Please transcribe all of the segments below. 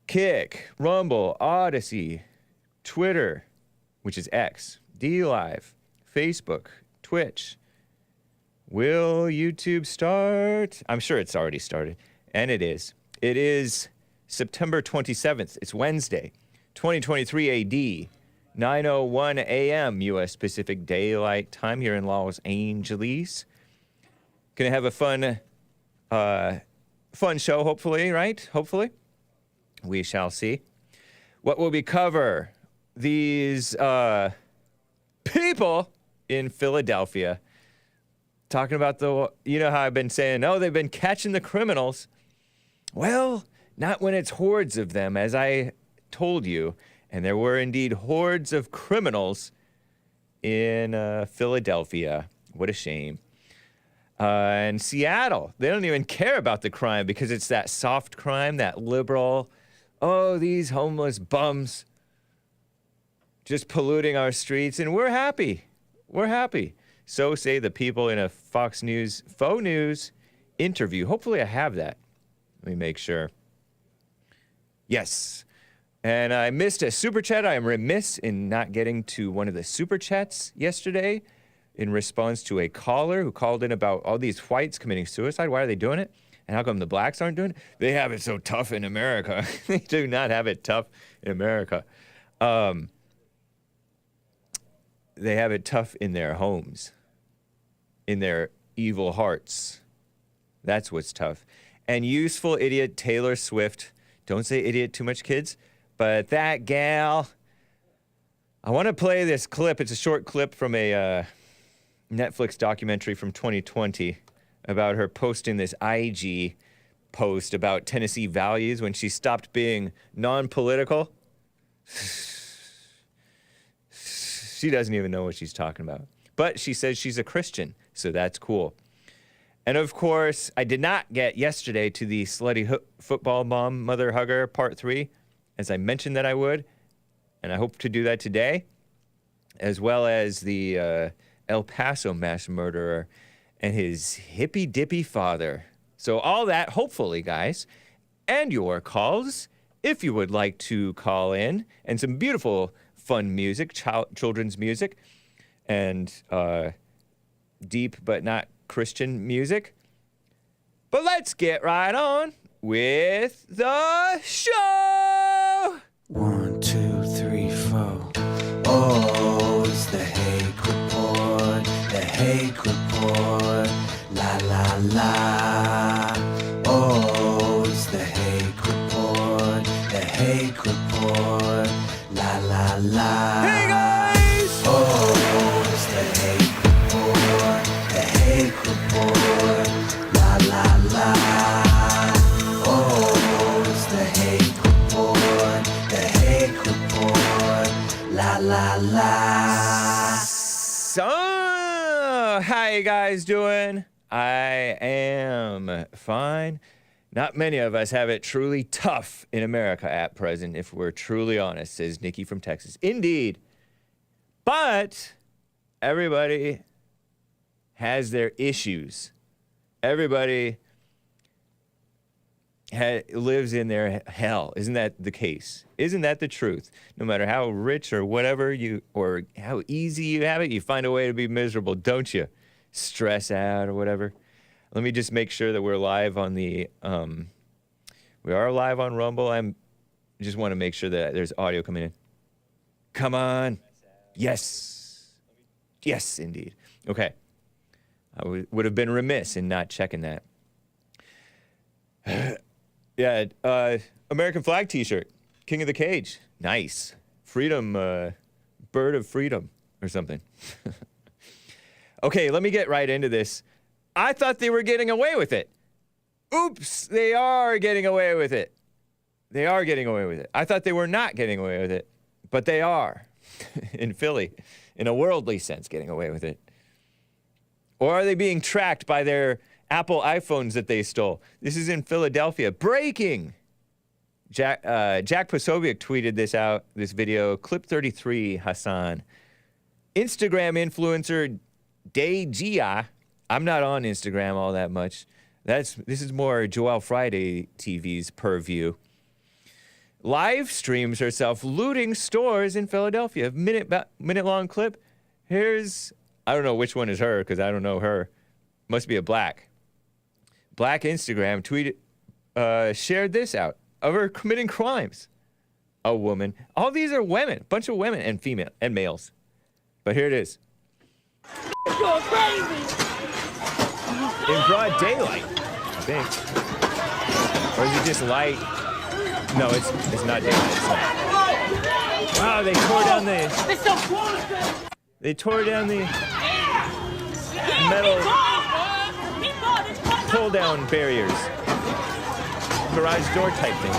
Kick, Rumble, Odyssey, Twitter, which is X, DLive, Facebook, Twitch. Will YouTube start? I'm sure it's already started. And it is. It is September 27th. It's Wednesday, 2023 AD, 9:01 a.m. U.S. Pacific Daylight Time here in Los Angeles. Gonna have a fun show, hopefully, right? Hopefully. We shall see. What will we cover? These people in Philadelphia talking about you know how I've been saying, oh, they've been catching the criminals. Well, not when it's hordes of them, as I told you. And there were indeed hordes of criminals in Philadelphia. What a shame. And Seattle, they don't even care about the crime because it's that soft crime, that liberal, oh, these homeless bums just polluting our streets, and we're happy. We're happy. So say the people in a Fox News, faux news interview. Hopefully I have that. Let me make sure. Yes. And I missed a super chat. I am remiss in not getting to one of the super chats yesterday in response to a caller who called in about all these whites committing suicide. Why are they doing it? And how come the blacks aren't doing it? They have it so tough in America. They do not have it tough in America. They have it tough in their homes, in their evil hearts. That's what's tough. And useful idiot Taylor Swift. Don't say idiot too much, kids. But that gal, I want to play this clip. It's a short clip from a Netflix documentary from 2020 about her posting this IG post about Tennessee values when she stopped being non-political. She doesn't even know what she's talking about. But she says she's a Christian, so that's cool. And of course, I did not get yesterday to the Slutty Football Mom Mother Hugger Part 3, as I mentioned that I would. And I hope to do that today, as well as the El Paso mass murderer and his hippy-dippy father. So all that, hopefully, guys, and your calls, if you would like to call in, and some beautiful fun music, children's music, and deep but not Christian music. But let's get right on with the show! 1, 2, 3, 4. Oh, it's the Hake Report, the Hake Report, la la la. Oh, it's the Hake Report, the Hake Report, la la la. Hey guys! Oh, it's the Hake Report, the Hake Report, la la la. Oh, it's the Hake Report, the Hake Report, la la la. So, how you guys doing? I am fine. Not many of us have it truly tough in America at present, if we're truly honest, says Nikki from Texas. Indeed. But everybody has their issues. Everybody lives in their hell. Isn't that the case? Isn't that the truth? No matter how rich or whatever or how easy you have it, you find a way to be miserable, don't you? Stress out or whatever. Let me just make sure that we're live on the, we are live on Rumble. I just want to make sure that there's audio coming in. Come on. Yes. Yes, indeed. Okay. I would have been remiss in not checking that. Yeah, American flag t-shirt. King of the Cage. Nice. Freedom, bird of freedom or something. Okay, let me get right into this. I thought they were getting away with it. Oops, they are getting away with it. They are getting away with it. I thought they were not getting away with it, but they are. In Philly, in a worldly sense, getting away with it. Or are they being tracked by their Apple iPhones that they stole? This is in Philadelphia. Breaking! Jack Posobiec tweeted this video, clip 33, Hassan. Instagram influencer Day Gia, I'm not on Instagram all that much, This is more Joelle Friday TV's purview. Live streams herself looting stores in Philadelphia. Minute-long clip. Here's, I don't know which one is her because I don't know her. Must be a black Instagram tweeted, shared this out of her committing crimes. A woman. All these are women. A bunch of women and female and males. But here it is. You're crazy. In broad daylight, I think. Or is it just light? No, it's not daylight. It's night. Wow, they tore down the metal pull-down barriers. Garage door type thing.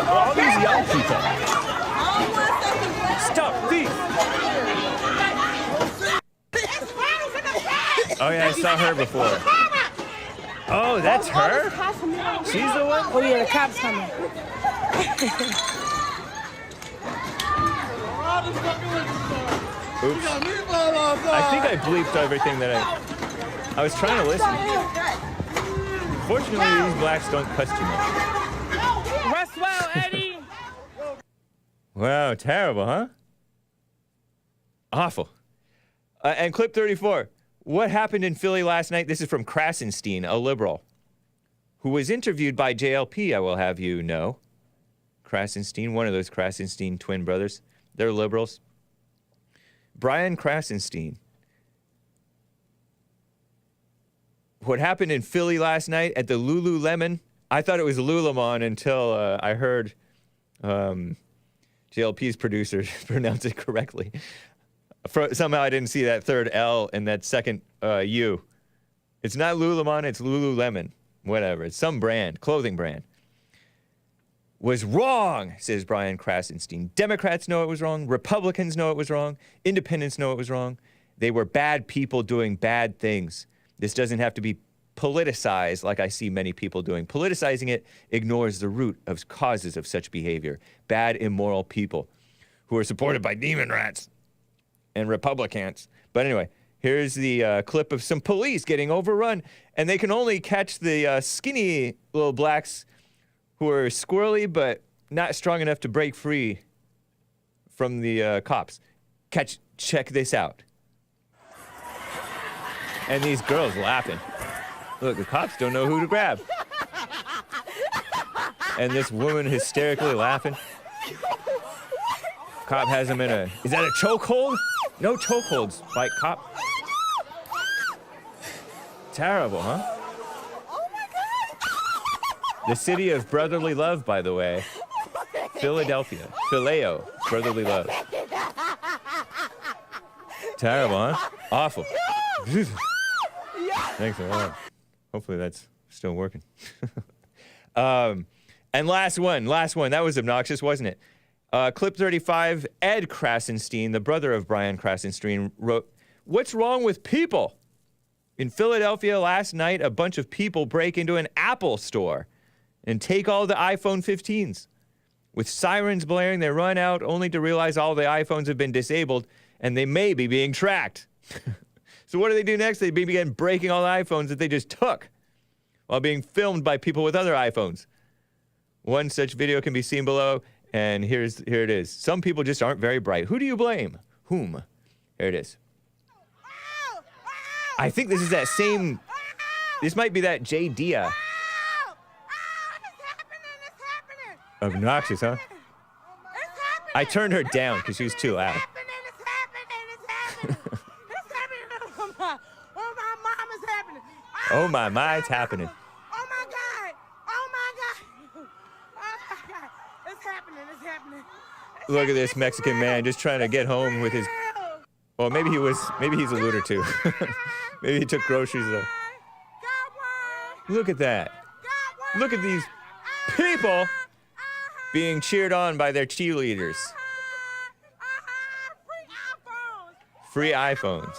All these young people. Stop, thief! Oh yeah, I saw her before. Oh, that's her? She's the one? Oh yeah, the cops coming. Oops. I think I bleeped everything that I was trying to listen. Fortunately, these blacks don't cuss too much. Rest well, Eddie. Wow, terrible, huh? Awful. And clip 34. What happened in Philly last night? This is from Krasenstein, a liberal, who was interviewed by JLP, I will have you know. Krasenstein, one of those Krasenstein twin brothers. They're liberals. Brian Krasenstein. What happened in Philly last night at the Lululemon? I thought it was Lulamon until I heard JLP's producers pronounce it correctly. Somehow I didn't see that third L and that second U. It's not Lulamon, it's Lululemon. Whatever. It's some brand, clothing brand. Was wrong, says Brian Krasenstein. Democrats know it was wrong. Republicans know it was wrong. Independents know it was wrong. They were bad people doing bad things. This doesn't have to be politicized like I see many people doing. Politicizing it ignores the root of causes of such behavior. Bad, immoral people who are supported by demon rats and Republicans. But anyway, here's the clip of some police getting overrun, and they can only catch the skinny little blacks who are squirrely but not strong enough to break free from the cops. Check this out. And these girls laughing. Look, the cops don't know who to grab. And this woman hysterically laughing. Cop has him in a... Is that a chokehold? No chokeholds by cop. Terrible, huh? Oh my God. The city of brotherly love, by the way. Philadelphia. Phileo. Brotherly love. Terrible, huh? Awful. Thanks a lot. Hopefully that's still working. And last one. That was obnoxious, wasn't it? Clip 35, Ed Krasenstein, the brother of Brian Krasenstein, wrote, "What's wrong with people? In Philadelphia last night, a bunch of people break into an Apple store and take all the iPhone 15s. With sirens blaring, they run out only to realize all the iPhones have been disabled and they may be being tracked." So what do they do next? They begin breaking all the iPhones that they just took while being filmed by people with other iPhones. One such video can be seen below, and here it is. Some people just aren't very bright. Who do you blame? Whom? Here it is. I think this is that same... This might be that J. Dia. Obnoxious, huh? I turned her down because she was too loud. Oh my, it's happening. Oh my God! Oh my God! Oh my God! It's happening! Look at this Mexican man just trying to get home with his... Well, maybe he's a looter too. Maybe he took groceries though. Look at that. Look at these people being cheered on by their cheerleaders. Free iPhones.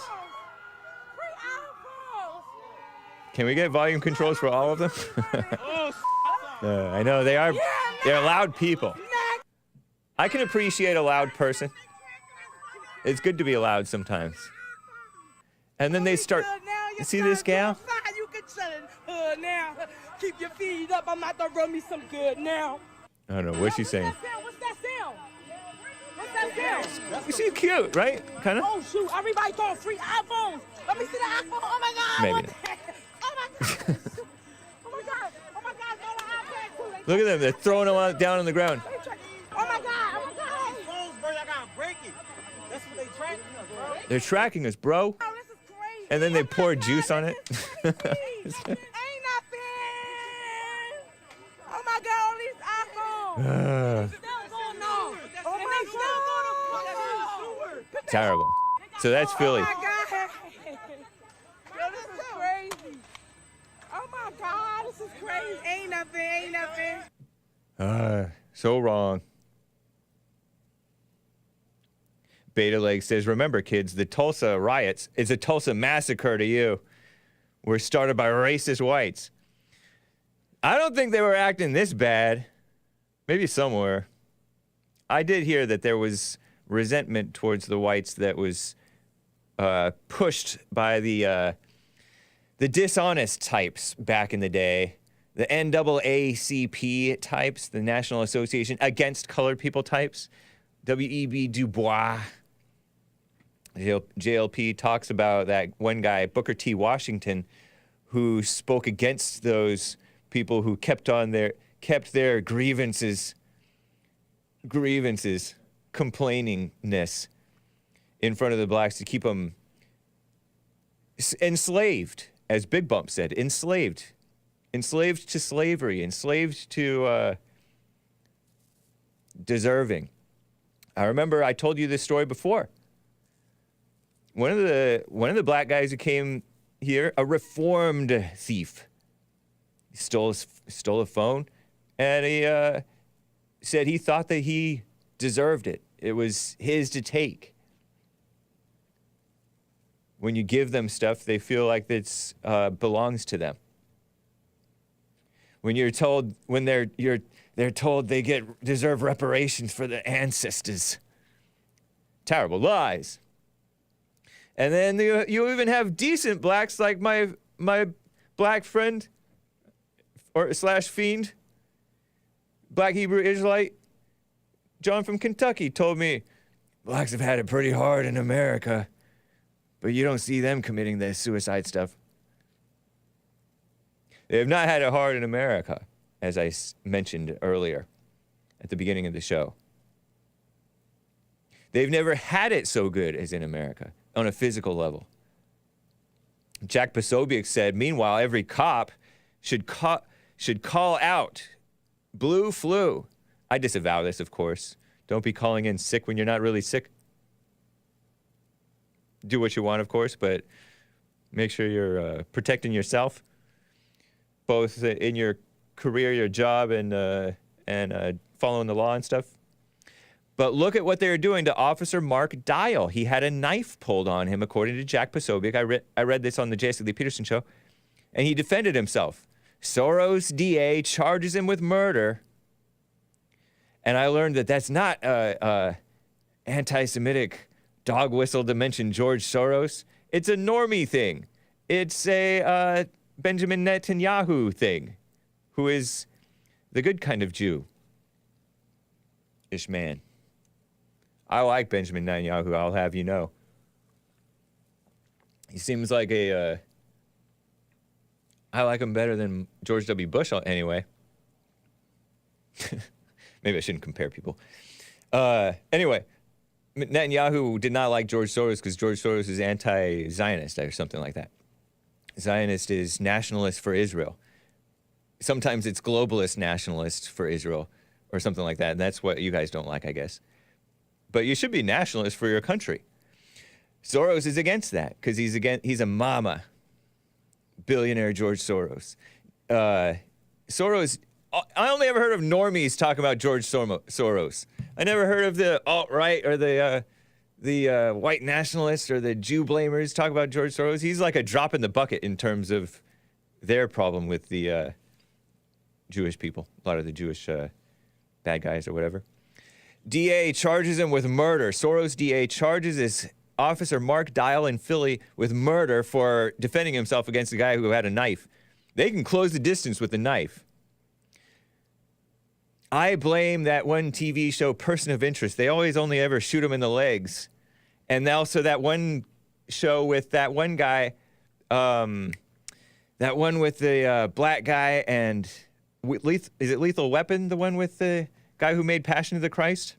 Can we get volume controls for all of them? I know they're loud people. I can appreciate a loud person. It's good to be loud sometimes. And then they start, see this gal? good now. Keep your feet up. I'm about to run me some good now. I don't know. What's she saying? What's that sound? What's that sound? She's cute, right? Kind of? Oh, shoot. Everybody throwing free iPhones. Let me see the iPhone. Oh, my God. Maybe What not. the heck? Oh, my God. Oh, my God. Oh, my God. Throw the iPad, too. Look at them. They're throwing them down on the ground. Oh, my God. Oh, my God. Phones, bro, y'all gotta break it. That's what they tracking us, bro. They're tracking us, bro. Oh, this is crazy. And then they Oh, my pour God, juice on it. this is crazy. Ain't nothing. Oh, my God. All these iPhones. Still going on. Oh, my God. Terrible. So that's Philly. Oh, my God. Yo, this is crazy. Oh, my God. This is crazy. Ain't nothing. Ain't nothing. So wrong. Beta Leg says, remember, kids, the Tulsa riots is a Tulsa massacre to you. Were started by racist whites. I don't think they were acting this bad. Maybe somewhere. I did hear that there was resentment towards the whites that was pushed by the dishonest types back in the day. The NAACP types, the National Association Against Colored People types. W.E.B. Du Bois. JLP talks about that one guy, Booker T. Washington, who spoke against those people who kept their grievances, complainingness in front of the blacks to keep them enslaved, as Big Bump said, enslaved to slavery, enslaved to deserving. I remember I told you this story before. One of the black guys who came here, a reformed thief, stole a phone, and he said he thought that he deserved it. It was his to take. When you give them stuff, they feel like it belongs to them. When they're told they deserve reparations for their ancestors. Terrible lies. And then you even have decent blacks like my black friend or / fiend, Black Hebrew Israelite, John from Kentucky told me, blacks have had it pretty hard in America, but you don't see them committing the suicide stuff. They have not had it hard in America, as I mentioned earlier at the beginning of the show. They've never had it so good as in America on a physical level. Jack Posobiec said, meanwhile, every cop should call out blue flu. I disavow this, of course. Don't be calling in sick when you're not really sick. Do what you want, of course, but make sure you're protecting yourself, both in your career, your job, and following the law and stuff. But look at what they were doing to Officer Mark Dial. He had a knife pulled on him, according to Jack Posobiec. I read this on the Jesse Lee Peterson show, and he defended himself. Soros DA charges him with murder, and I learned that that's not anti-Semitic dog whistle to mention George Soros. It's a normie thing. It's a Benjamin Netanyahu thing, who is the good kind of Jew-ish man. I like Benjamin Netanyahu, I'll have you know. He seems like I like him better than George W. Bush anyway. Maybe I shouldn't compare people. Anyway, Netanyahu did not like George Soros because George Soros is anti-Zionist or something like that. Zionist is nationalist for Israel. Sometimes it's globalist nationalist for Israel or something like that. And that's what you guys don't like, I guess. But you should be nationalist for your country. Soros is against that because he's a mama. Billionaire George Soros. Soros, I only ever heard of normies talking about George Soros. I never heard of the alt-right or the white nationalists or the Jew blamers talk about George Soros. He's like a drop in the bucket in terms of their problem with the Jewish people, a lot of the Jewish bad guys or whatever. DA charges him with murder. Soros DA charges his Officer Mark Dial in Philly with murder for defending himself against a guy who had a knife. They can close the distance with a knife. I blame that one TV show, Person of Interest. They always only ever shoot him in the legs. And also that one show with that one guy, that one with the black guy and is it Lethal Weapon, the one with the guy who made Passion of the Christ?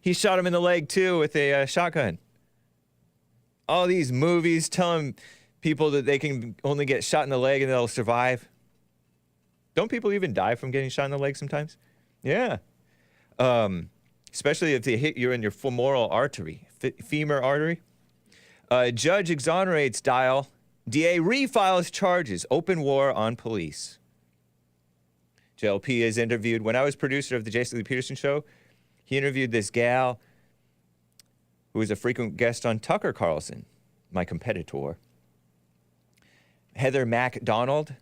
He shot him in the leg too with a shotgun. All these movies telling people that they can only get shot in the leg and they'll survive. Don't people even die from getting shot in the leg sometimes? Yeah. Especially if they hit you in your femoral artery, femur artery. Judge exonerates Dial. DA refiles charges. Open war on police. JLP is interviewed. When I was producer of the Jason Lee Peterson show, he interviewed this gal who was a frequent guest on Tucker Carlson, my competitor. Heather MacDonald.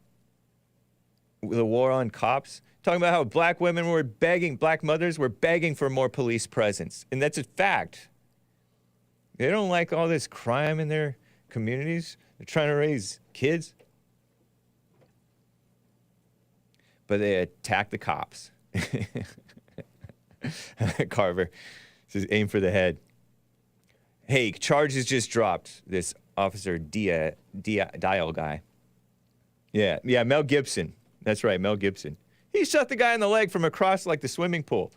The war on cops, talking about how black women were begging, black mothers were begging for more police presence. And that's a fact. They don't like all this crime in their communities. They're trying to raise kids. But they attack the cops. Carver says, aim for the head. Hake, charges just dropped. This Officer Dial guy. Yeah, Mel Gibson. That's right, Mel Gibson. He shot the guy in the leg from across like the swimming pool.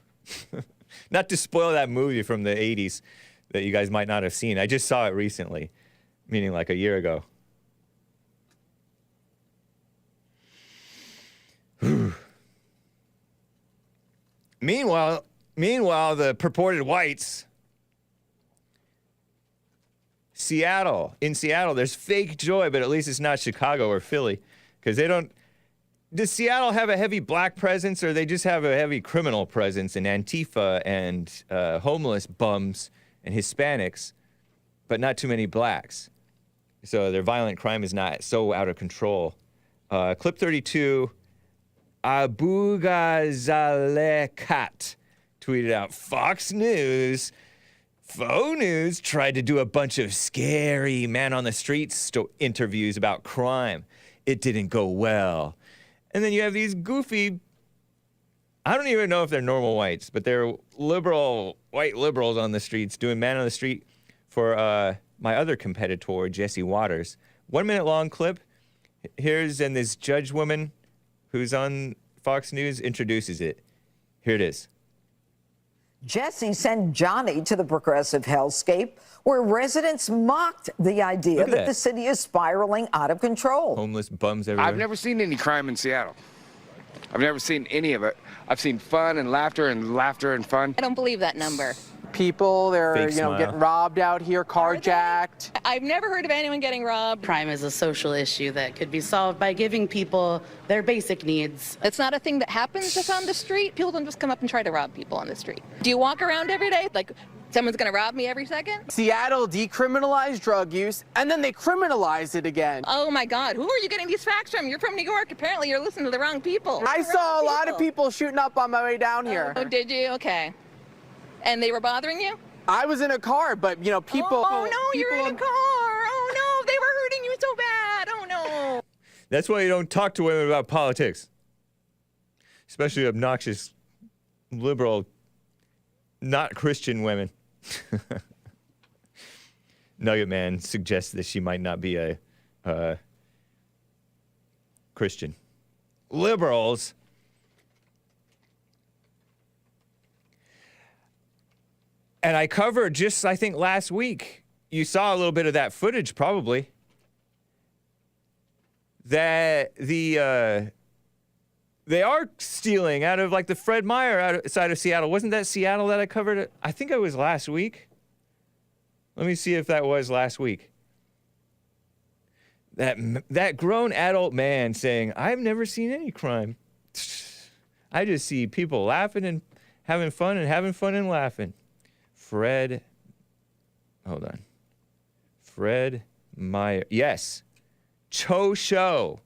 Not to spoil that movie from the 80s that you guys might not have seen. I just saw it recently, meaning like a year ago. Meanwhile, the purported whites, in Seattle, there's fake joy, but at least it's not Chicago or Philly, because they don't. Does Seattle have a heavy black presence, or they just have a heavy criminal presence in Antifa and homeless bums and Hispanics, but not too many blacks? So their violent crime is not so out of control. Clip 32, Abu Ghazalekat tweeted out, Fox News tried to do a bunch of scary man-on-the-street interviews about crime. It didn't go well. And then you have these goofy, I don't even know if they're normal whites, but they're white liberals on the streets doing man on the street for my other competitor, Jesse Waters. 1 minute long clip. And this judge woman who's on Fox News introduces it. Here it is. Jesse sent Johnny to the progressive hellscape where residents mocked the idea that the city is spiraling out of control. Homeless bums everywhere. I've never seen any crime in Seattle. I've never seen any of it. I've seen fun and laughter and fun. I don't believe that number. People, they're getting robbed out here, carjacked. I've never heard of anyone getting robbed. Crime is a social issue that could be solved by giving people their basic needs. It's not a thing that happens just on the street. People don't just come up and try to rob people on the street. Do you walk around every day like someone's gonna rob me every second? Seattle decriminalized drug use, and then they criminalized it again. Oh my God, who are you getting these facts from? You're from New York. Apparently you're listening to the wrong people. I saw a lot of people shooting up on my way down here. Oh, did you? Okay. And they were bothering you? I was in a car, but people. Oh no, you're in a car. Oh no, they were hurting you so bad. Oh no. That's why you don't talk to women about politics. Especially obnoxious, liberal, not Christian women. Nugget Man suggests that she might not be a Christian. Liberals. And I covered just, I think, last week, you saw a little bit of that footage probably, that they are stealing out of like the Fred Meyer outside of Seattle. Wasn't that Seattle that I covered? I think it was last week. Let me see if that was last week. That grown adult man saying, I've never seen any crime. I just see people laughing and having fun and laughing. Fred Meyer. Yes. Cho Show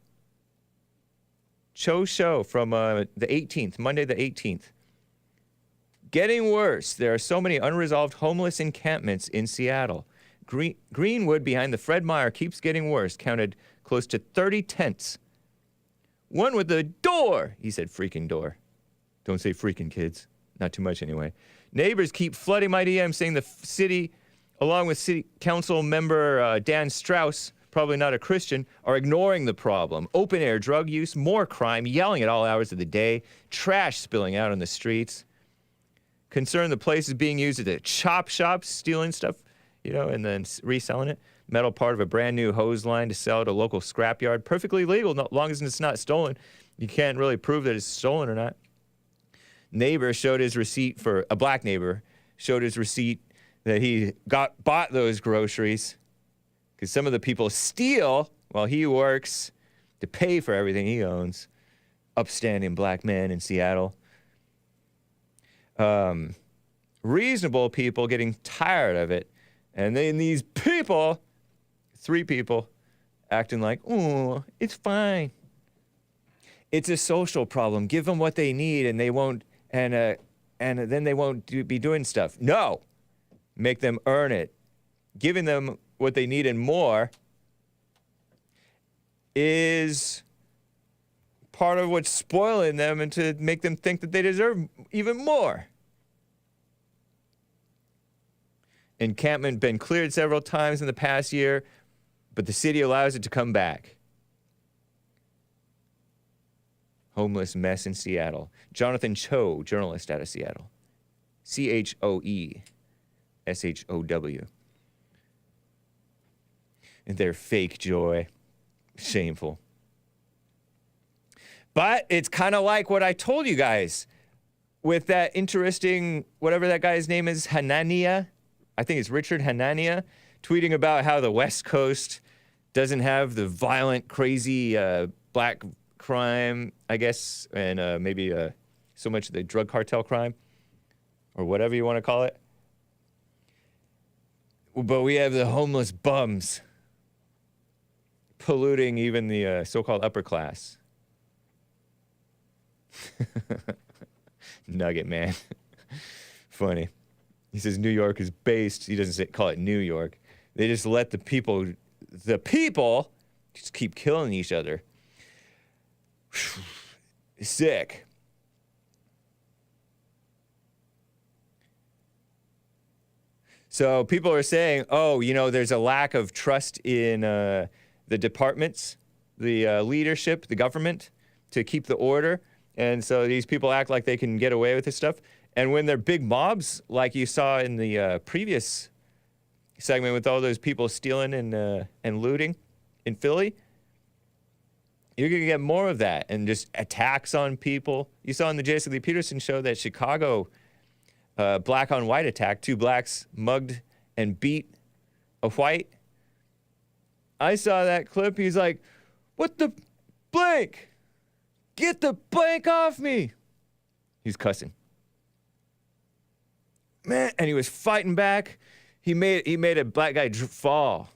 from the 18th, Monday the 18th. Getting worse. There are so many unresolved homeless encampments in Seattle. Greenwood behind the Fred Meyer keeps getting worse. Counted close to 30 tents one with a door. He said freaking door. Don't say freaking, kids. Not too much anyway. Neighbors keep flooding my DM saying the city, along with city council member Dan Strauss, probably not a Christian, are ignoring the problem. Open air drug use, more crime, yelling at all hours of the day, trash spilling out on the streets. Concerned the place is being used as a chop shop, stealing stuff, you know, and then reselling it. Metal part of a brand new hose line to sell at a local scrapyard. Perfectly legal, as long as it's not stolen. You can't really prove that it's stolen or not. Neighbor showed his receipt for, a black neighbor, showed his receipt that he bought those groceries. Because some of the people steal while he works to pay for everything he owns. Upstanding black men in Seattle. Reasonable people getting tired of it. And then these people, 3 people, acting like, oh, it's fine. It's a social problem. Give them what they need and they won't, and then they won't be doing stuff. No. Make them earn it. Giving them what they need and more is part of what's spoiling them and to make them think that they deserve even more. Encampment been cleared several times in the past year, but the city allows it to come back. Homeless mess in Seattle. Jonathan Cho, journalist out of Seattle. CHOE. SHOW. And their fake joy. Shameful. But it's kind of like what I told you guys with that interesting, whatever that guy's name is, Hanania. I think it's Richard Hanania, tweeting about how the West Coast doesn't have the violent, crazy black crime, I guess, and maybe so much of the drug cartel crime, or whatever you want to call it. But we have the homeless bums polluting even the so-called upper class. Nugget, man. Funny. He says New York is based. He doesn't call it New York. They just let the people just keep killing each other. Sick. So people are saying, oh, you know, there's a lack of trust in the departments, the leadership, the government, to keep the order. And so these people act like they can get away with this stuff. And when they're big mobs, like you saw in the previous segment with all those people stealing and looting in Philly, you're going to get more of that and just attacks on people. You saw in the Jason Lee Peterson show that Chicago black on white attack, 2 blacks mugged and beat a white. I saw that clip. He's like, what the blank? Get the blank off me. He's cussing. Man, and he was fighting back. He made a black guy fall.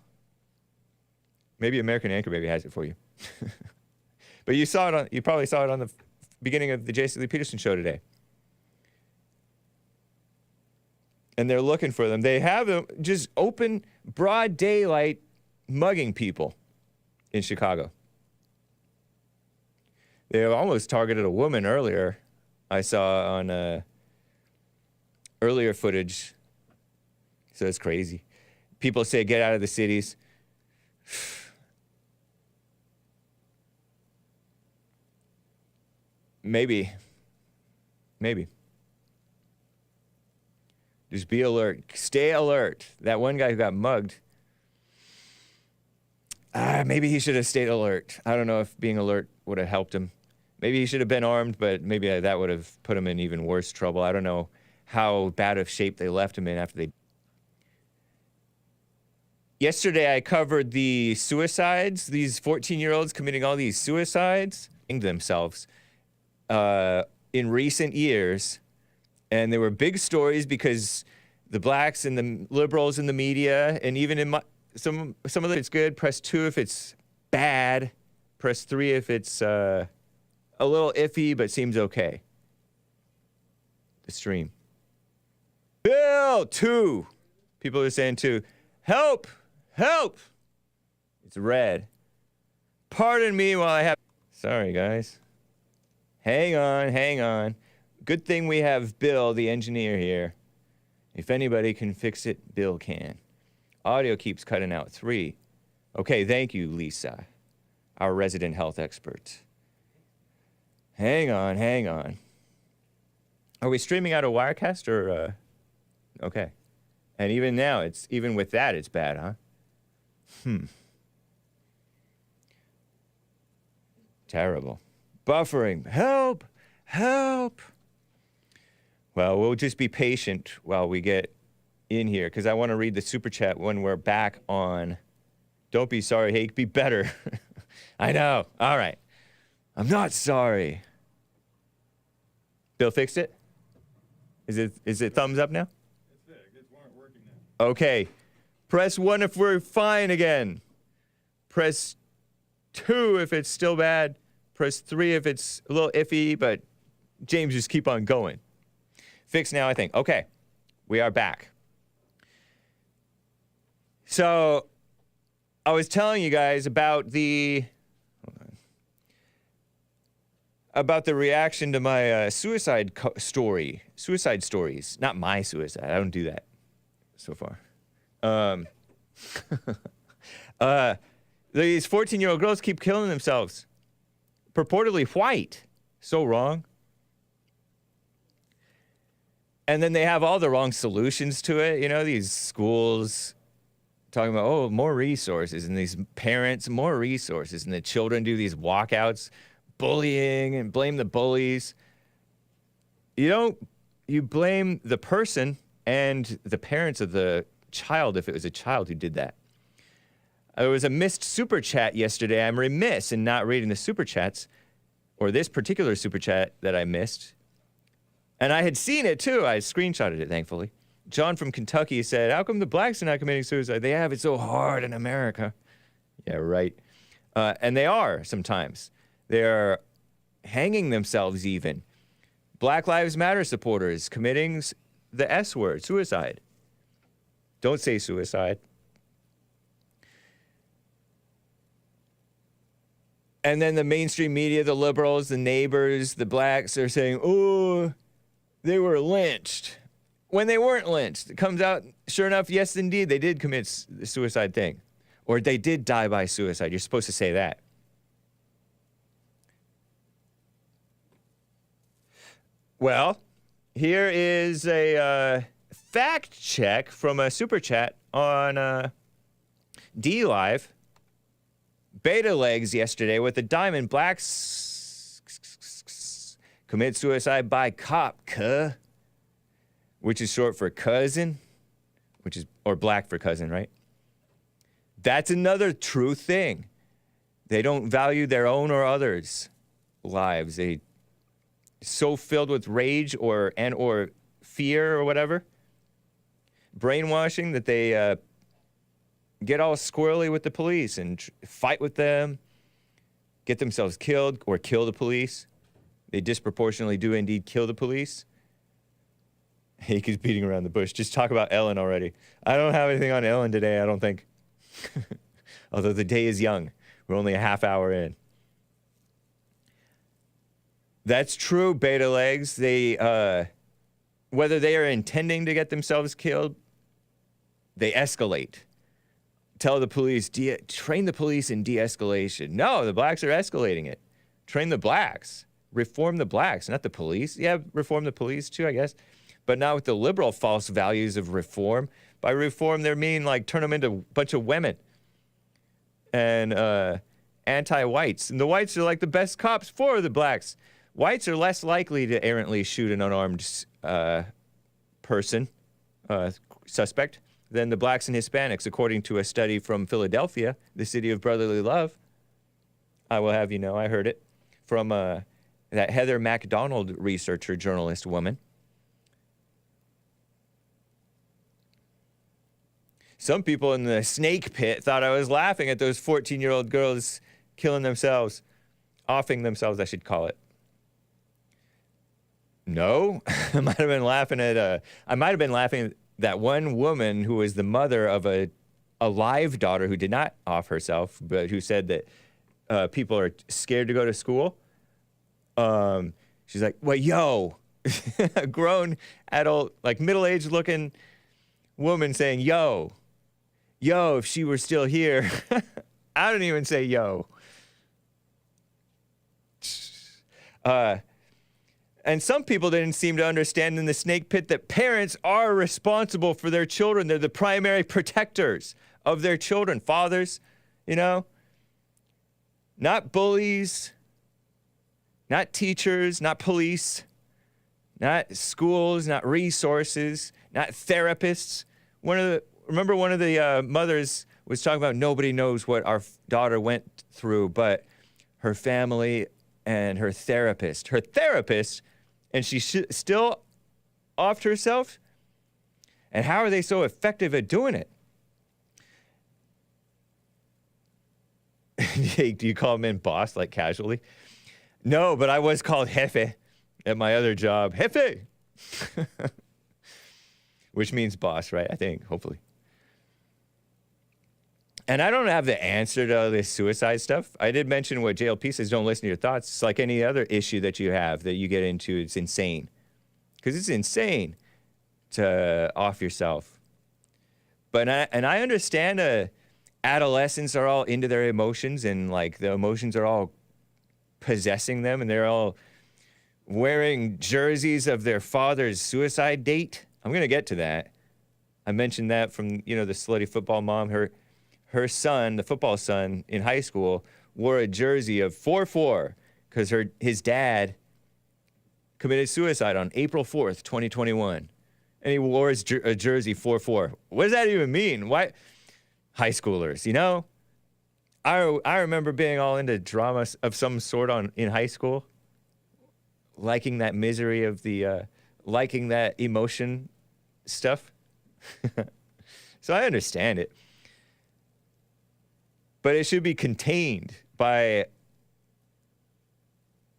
Maybe American Anchor Baby has it for you. But you probably saw it on the beginning of the Jason Lee Peterson show today. And they're looking for them. They have them just open, broad daylight, mugging people in Chicago. They almost targeted a woman earlier. I saw on earlier footage. So it's crazy. People say get out of the cities. Maybe. Just be alert. Stay alert. That one guy who got mugged, maybe he should have stayed alert. I don't know if being alert would have helped him. Maybe he should have been armed, but maybe that would have put him in even worse trouble. I don't know how bad of shape they left him in after they... Yesterday, I covered the suicides, these 14-year-olds committing all these suicides themselves in recent years. And they were big stories because the blacks and the liberals in the media, and even in some of it, it's good. Press 2 if it's bad. Press 3 if it's a little iffy, but seems okay. The stream. Bill, 2. People are saying 2. Help! Help! It's red. Pardon me while I have Sorry, guys. Hang on. Good thing we have Bill, the engineer, here. If anybody can fix it, Bill can. Audio keeps cutting out. 3. Okay, thank you, Lisa, our resident health expert. Hang on. Are we streaming out of Wirecast or, okay. And even now, even with that, it's bad, huh? Terrible. Buffering. Help! Well, we'll just be patient while we get in here, because I want to read the super chat when we're back on. Don't be sorry, Hake. Be better. I know. All right. I'm not sorry. Bill fixed it? Is it thumbs up now? It's there. It's working now. Okay. Press 1 if we're fine again. Press 2 if it's still bad. Press 3 if it's a little iffy, but James, just keep on going. Fixed now, I think. Okay. We are back. So, I was telling you guys about the reaction to my suicide stories. Not my suicide. I don't do that so far. These 14-year-old girls keep killing themselves. Purportedly white. So wrong. And then they have all the wrong solutions to it. You know, these schools talking about, oh, more resources, and these parents, more resources, and the children do these walkouts, bullying, and blame the bullies. You blame the person and the parents of the child if it was a child who did that. There was a missed super chat yesterday. I'm remiss in not reading the super chats, or this particular super chat that I missed. And I had seen it too. I screenshotted it, thankfully. John from Kentucky said, how come the blacks are not committing suicide? They have it so hard in America. Yeah, right. And they are sometimes. They're hanging themselves even. Black Lives Matter supporters committing the S word, suicide. Don't say suicide. And then the mainstream media, the liberals, the neighbors, the blacks are saying, oh, they were lynched. When they weren't lynched. It comes out, sure enough, yes, indeed, they did commit the suicide thing. Or they did die by suicide. You're supposed to say that. Well, here is a fact check from a super chat on D Live. Beta Legs yesterday with the Diamond Blacks commit suicide by cop, which is short for cousin, or black for cousin, right? That's another true thing. They don't value their own or others' lives. They so filled with rage or fear or whatever, brainwashing, that they get all squirrely with the police and fight with them, get themselves killed or kill the police. They disproportionately do indeed kill the police. Hake is beating around the bush. Just talk about Ellen already. I don't have anything on Ellen today, I don't think. Although the day is young. We're only a half hour in. That's true, Beta Legs. They, whether they are intending to get themselves killed, they escalate. Tell the police, train the police in de-escalation. No, the blacks are escalating it. Train the blacks. Reform the blacks, not the police. Yeah, reform the police too, I guess. But not with the liberal false values of reform. By reform, they mean like turn them into a bunch of women. And anti-whites. And the whites are like the best cops for the blacks. Whites are less likely to errantly shoot an unarmed suspect, than the blacks and Hispanics, according to a study from Philadelphia, the city of brotherly love. I will have you know, I heard it from that Heather MacDonald researcher, journalist woman. Some people in the snake pit thought I was laughing at those 14-year-old girls killing themselves, offing themselves, I should call it. No, I might have been laughing at that one woman who was the mother of a live daughter who did not off herself, but who said that people are scared to go to school. She's like, well, yo, a grown adult, like middle-aged looking woman saying, yo, if she were still here. I don't even say yo. And some people didn't seem to understand in the snake pit that parents are responsible for their children. They're the primary protectors of their children. Fathers, you know, not bullies, not teachers, not police, not schools, not resources, not therapists. Remember one of the mothers was talking about nobody knows what our daughter went through, but her family and her therapist. Her therapist, and she's still offed herself? And how are they so effective at doing it? Do you call men boss like casually? No, but I was called jefe at my other job. Jefe! Which means boss, right? I think, hopefully. And I don't have the answer to all this suicide stuff. I did mention what JLP says, don't listen to your thoughts. It's like any other issue that you have that you get into. It's insane. Because it's insane to off yourself. But I understand adolescents are all into their emotions, and like the emotions are all possessing them, and they're all wearing jerseys of their father's suicide date. I'm going to get to that. I mentioned that from, you know, the slutty football mom. Her son, the football son in high school, wore a jersey of 4-4 because his dad committed suicide on April 4th, 2021. And he wore a jersey 4-4. What does that even mean? Why? High schoolers, you know? I remember being all into drama of some sort in high school. Liking that misery of liking that emotion stuff. So I understand it. But it should be contained by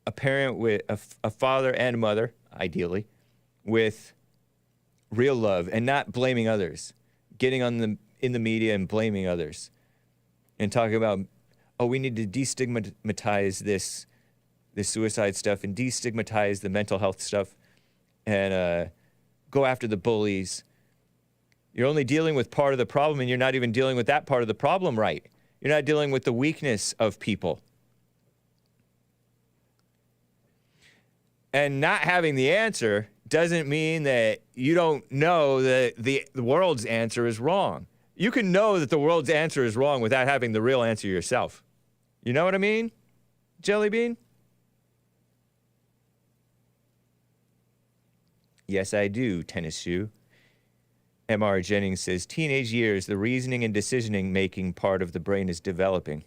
a parent with a father and mother, ideally, with real love and not blaming others. Getting in the media and blaming others. And talking about, oh, we need to destigmatize this suicide stuff and destigmatize the mental health stuff and go after the bullies. You're only dealing with part of the problem, and you're not even dealing with that part of the problem right. You're not dealing with the weakness of people. And not having the answer doesn't mean that you don't know that the world's answer is wrong. You can know that the world's answer is wrong without having the real answer yourself. You know what I mean, Jelly Bean? Yes, I do, Tennis Shoe. M.R. Jennings says, teenage years, the reasoning and decision-making part of the brain is developing.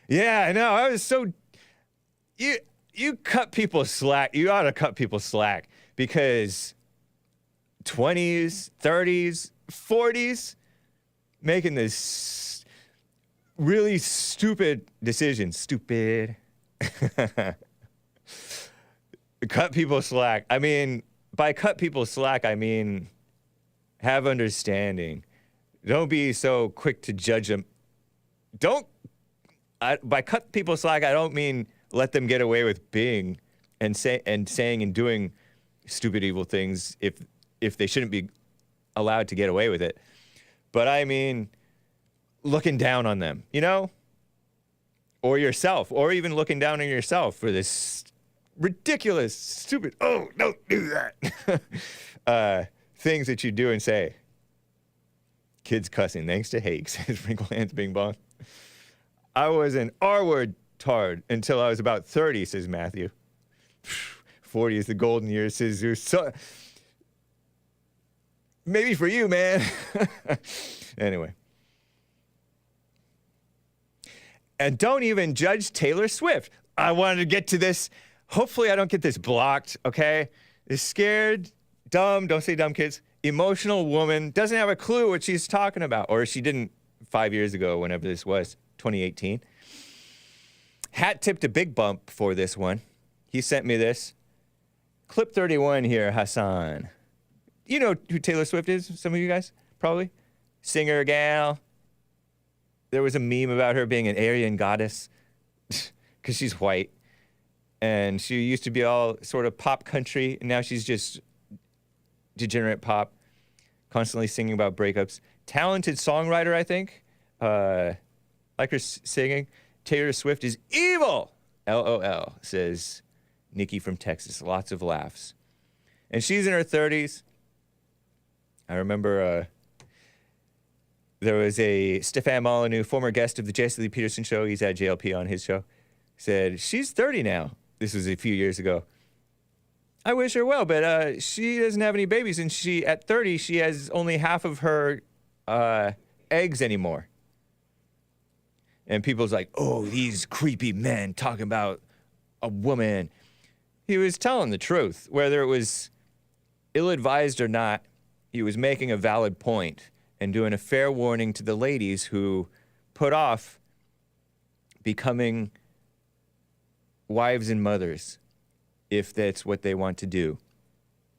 Yeah, I know. I was so... You cut people slack. You ought to cut people slack because 20s, 30s, 40s, making this really stupid decision. Stupid. Cut people slack. I mean, by cut people slack, I mean... have understanding. Don't be so quick to judge them. By cut people slack, I don't mean let them get away with being and saying and doing stupid, evil things if they shouldn't be allowed to get away with it. But I mean looking down on them, you know? Or yourself, or even looking down on yourself for this ridiculous, stupid, oh, don't do that. Things that you do and say. Kids cussing, thanks to Hake, says Wrinkle Hands Bing Bong. I was an R-word tard until I was about 30, says Matthew. 40 is the golden year, says Zeus. So, maybe for you, man. Anyway. And don't even judge Taylor Swift. I wanted to get to this. Hopefully I don't get this blocked, okay? Is scared... dumb, don't say dumb, kids. Emotional woman, doesn't have a clue what she's talking about. Or she didn't 5 years ago, whenever this was, 2018. Hat tipped a big bump for this one. He sent me this. Clip 31 here, Hassan. You know who Taylor Swift is, some of you guys, probably. Singer gal. There was a meme about her being an Aryan goddess. because she's white. And she used to be all sort of pop country, and now she's just degenerate pop, constantly singing about breakups. Talented songwriter, I think. Like her singing. Taylor Swift is evil! LOL, says Nikki from Texas. Lots of laughs. And she's in her 30s. I remember there was a Stefan Molyneux, former guest of the Jesse Lee Peterson show. He's had JLP on his show. Said, she's 30 now. This was a few years ago. I wish her well, but she doesn't have any babies, and at 30, she has only half of her eggs anymore. And people's like, oh, these creepy men talking about a woman. He was telling the truth, whether it was ill-advised or not. He was making a valid point and doing a fair warning to the ladies who put off becoming wives and mothers, if that's what they want to do.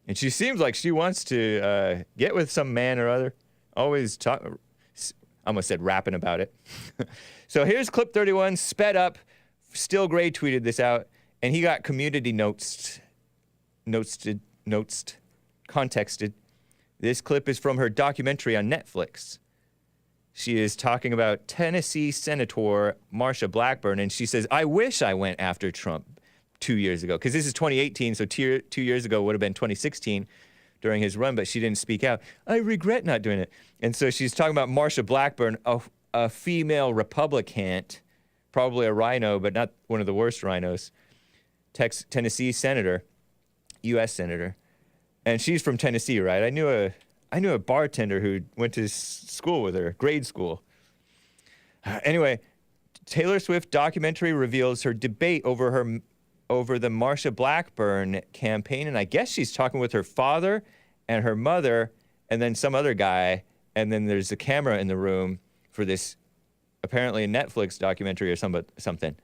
And she seems like she wants to get with some man or other. Always I almost said rapping about it. So here's clip 31, sped up. Still Gray tweeted this out, and he got community contexted. This clip is from her documentary on Netflix. She is talking about Tennessee Senator Marsha Blackburn, and she says, I wish I went after Trump 2 years ago, because this is 2018, so 2 years ago would have been 2016 during his run, but she didn't speak out. I regret not doing it. And so she's talking about Marsha Blackburn, a female Republican, probably a rhino, but not one of the worst rhinos, Tennessee senator, U.S. senator. And she's from Tennessee, right? I knew a bartender who went to school with her, grade school. Anyway, Taylor Swift documentary reveals her debate over the Marsha Blackburn campaign, and I guess she's talking with her father and her mother and then some other guy, and then there's a camera in the room for this, apparently a Netflix documentary or something.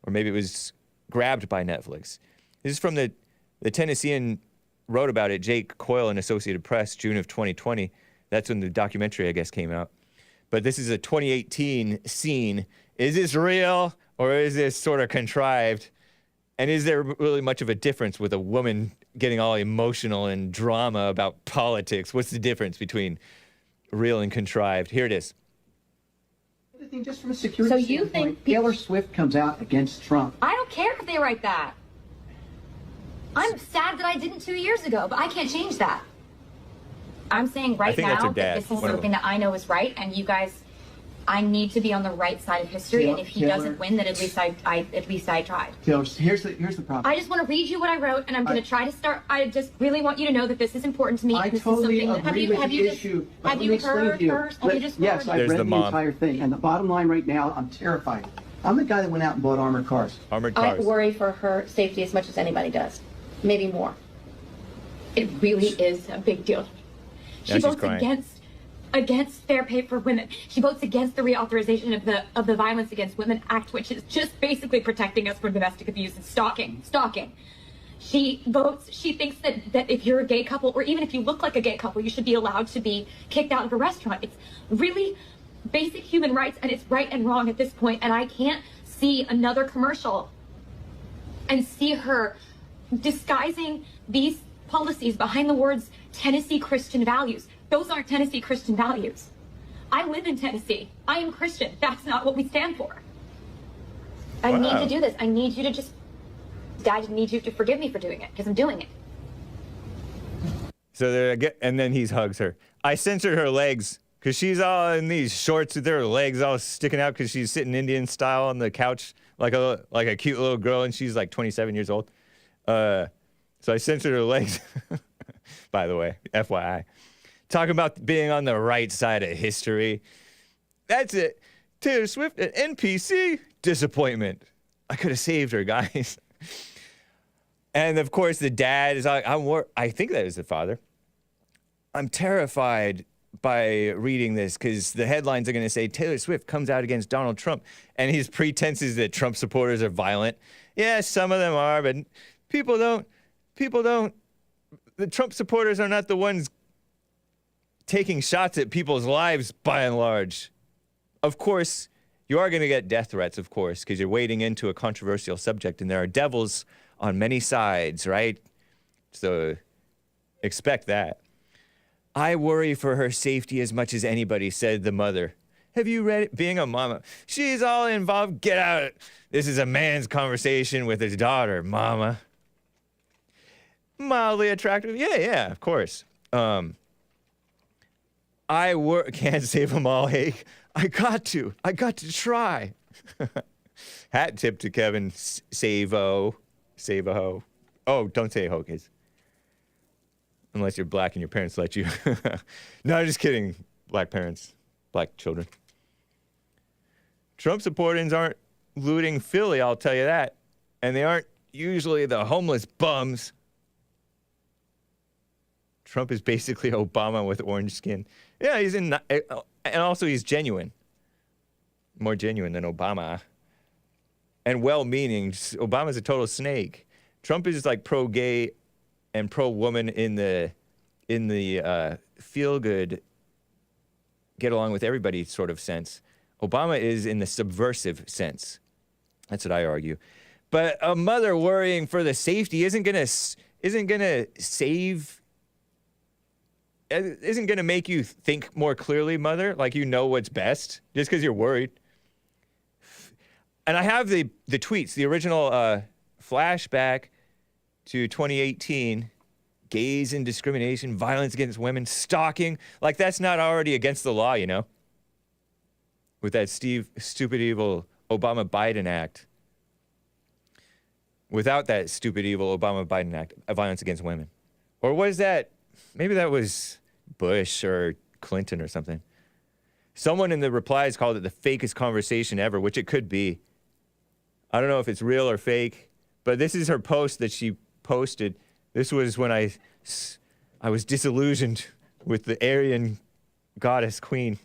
Or maybe it was grabbed by Netflix. This is from the Tennessean wrote about it, Jake Coyle in Associated Press, June of 2020. That's when the documentary, I guess, came out. But this is a 2018 scene. Is this real or is this sort of contrived? And is there really much of a difference with a woman getting all emotional and drama about politics? What's the difference between real and contrived? Here it is. Just from a security standpoint, Taylor Swift comes out against Trump. I don't care if they write that. I'm sad that I didn't 2 years ago, but I can't change that. I'm saying right now that this is something that I know is right, and you guys, I need to be on the right side of history. And if he doesn't win, then at least I tried. Taylor, here's the problem. I just want to read you what I wrote, and I'm going to try to start. I just really want you to know that this is important to me. I totally agree with the issue. Have you heard first? Yes, I've read the entire thing, and the bottom line right now, I'm terrified. I'm the guy that went out and bought armored cars. I worry for her safety as much as anybody does. Maybe more. It really is a big deal. She votes against fair pay for women. She votes against the reauthorization of the Violence Against Women Act, which is just basically protecting us from domestic abuse and stalking. She thinks that if you're a gay couple, or even if you look like a gay couple, you should be allowed to be kicked out of a restaurant. It's really basic human rights, and it's right and wrong at this point, and I can't see another commercial and see her disguising these policies behind the words Tennessee Christian values. Those aren't Tennessee Christian values. I live in Tennessee. I am Christian. That's not what we stand for. I need to do this. I need you to just, I need you to forgive me for doing it, because I'm doing it. So and then he hugs her. I censored her legs because she's all in these shorts with her legs all sticking out because she's sitting Indian style on the couch like a cute little girl, and she's like 27 years old. So I censored her legs, by the way, FYI. Talking about being on the right side of history. That's it. Taylor Swift, an NPC? Disappointment. I could have saved her, guys. And, of course, the dad is like, I think that is the father. I'm terrified by reading this because the headlines are going to say Taylor Swift comes out against Donald Trump. And his pretense is that Trump supporters are violent. Yeah, some of them are, but people don't. The Trump supporters are not the ones taking shots at people's lives, by and large. Of course, You are going to get death threats, of course, because you're wading into a controversial subject, and there are devils on many sides, right? So expect that. I worry for her safety as much as anybody, said the mother. Have you read it? Being a mama. She's all involved. Get out. This is a man's conversation with his daughter, mama. Mildly attractive. Yeah, of course. Can't save them all, Hake. I got to try. Hat tip to Kevin. Save-o. Save-a-ho. Oh, don't say Hopkins. Unless you're black and your parents let you. No, just kidding. Black parents. Black children. Trump supporters aren't looting Philly, I'll tell you that. And they aren't usually the homeless bums. Trump is basically Obama with orange skin. Yeah, and also he's genuine. More genuine than Obama. And well-meaning. Obama's a total snake. Trump is like pro-gay and pro-woman in the feel-good, get along with everybody sort of sense. Obama is in the subversive sense. That's what I argue. But a mother worrying for the safety isn't gonna make you think more clearly, mother, like you know what's best, just because you're worried. And I have the tweets, the original flashback to 2018, gays and discrimination, violence against women, stalking. Like, that's not already against the law, you know? With that stupid, evil Obama-Biden Act. Without that stupid, evil Obama-Biden Act, violence against women. Or was that, maybe that was Bush or Clinton or something. Someone in the replies called it the fakest conversation ever, which it could be. I don't know if it's real or fake, but this is her post that she posted. This was when I was disillusioned with the Aryan goddess queen.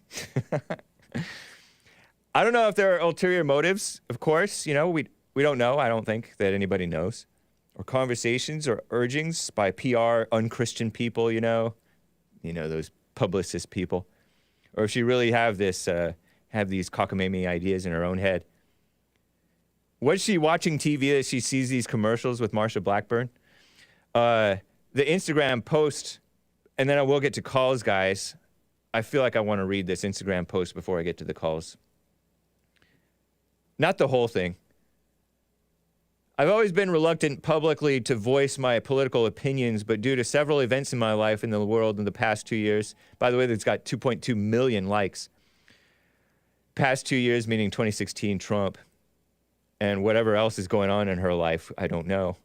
I don't know if there are ulterior motives, of course. You know, we don't know. I don't think that anybody knows. Or conversations or urgings by PR unchristian people, you know, those publicist people. Or if she really have these cockamamie ideas in her own head. Was she watching TV that she sees these commercials with Marsha Blackburn? The Instagram post, and then I will get to calls, guys. I feel like I want to read this Instagram post before I get to the calls. Not the whole thing. I've always been reluctant publicly to voice my political opinions, but due to several events in my life and the world in the past 2 years, by the way, that's got 2.2 million likes. Past 2 years, meaning 2016 Trump, and whatever else is going on in her life, I don't know.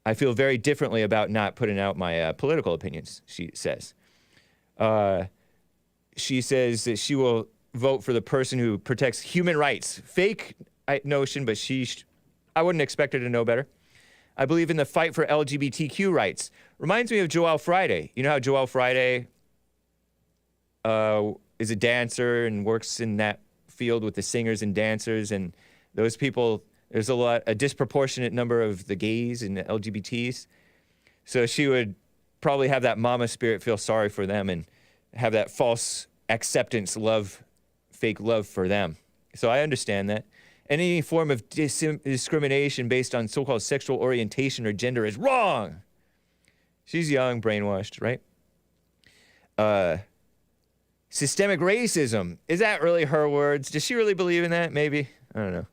I feel very differently about not putting out my political opinions, she says. She says that she will vote for the person who protects human rights. Fake notion, but I wouldn't expect her to know better. I believe in the fight for LGBTQ rights. Reminds me of Joel Friday. You know how Joel Friday is a dancer and works in that field with the singers and dancers, and those people, there's a disproportionate number of the gays and the LGBTs. So she would probably have that mama spirit, feel sorry for them, and have that false acceptance, fake love for them. So I understand that. Any form of discrimination based on so-called sexual orientation or gender is wrong. She's young, brainwashed, right? Systemic racism. Is that really her words? Does she really believe in that? Maybe. I don't know.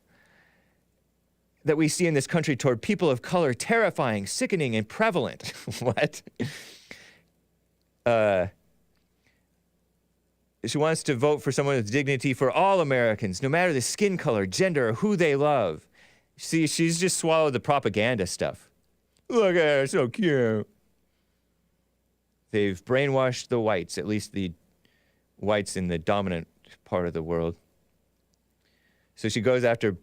That we see in this country toward people of color, terrifying, sickening, and prevalent. What? She wants to vote for someone with dignity for all Americans, no matter the skin color, gender, or who they love. See, she's just swallowed the propaganda stuff. Look at her, so cute. They've brainwashed the whites, at least the whites in the dominant part of the world. So she goes after,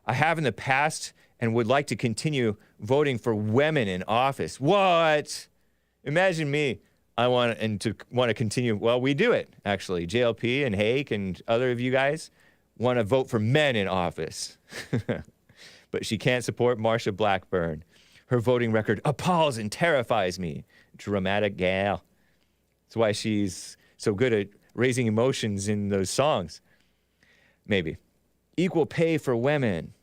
I have in the past and would like to continue voting for women in office. What? Imagine me. I want to continue. Well, we do it, actually. JLP and Hake and other of you guys want to vote for men in office. But she can't support Marsha Blackburn. Her voting record appalls and terrifies me. Dramatic gal. That's why she's so good at raising emotions in those songs. Maybe. equal pay for women,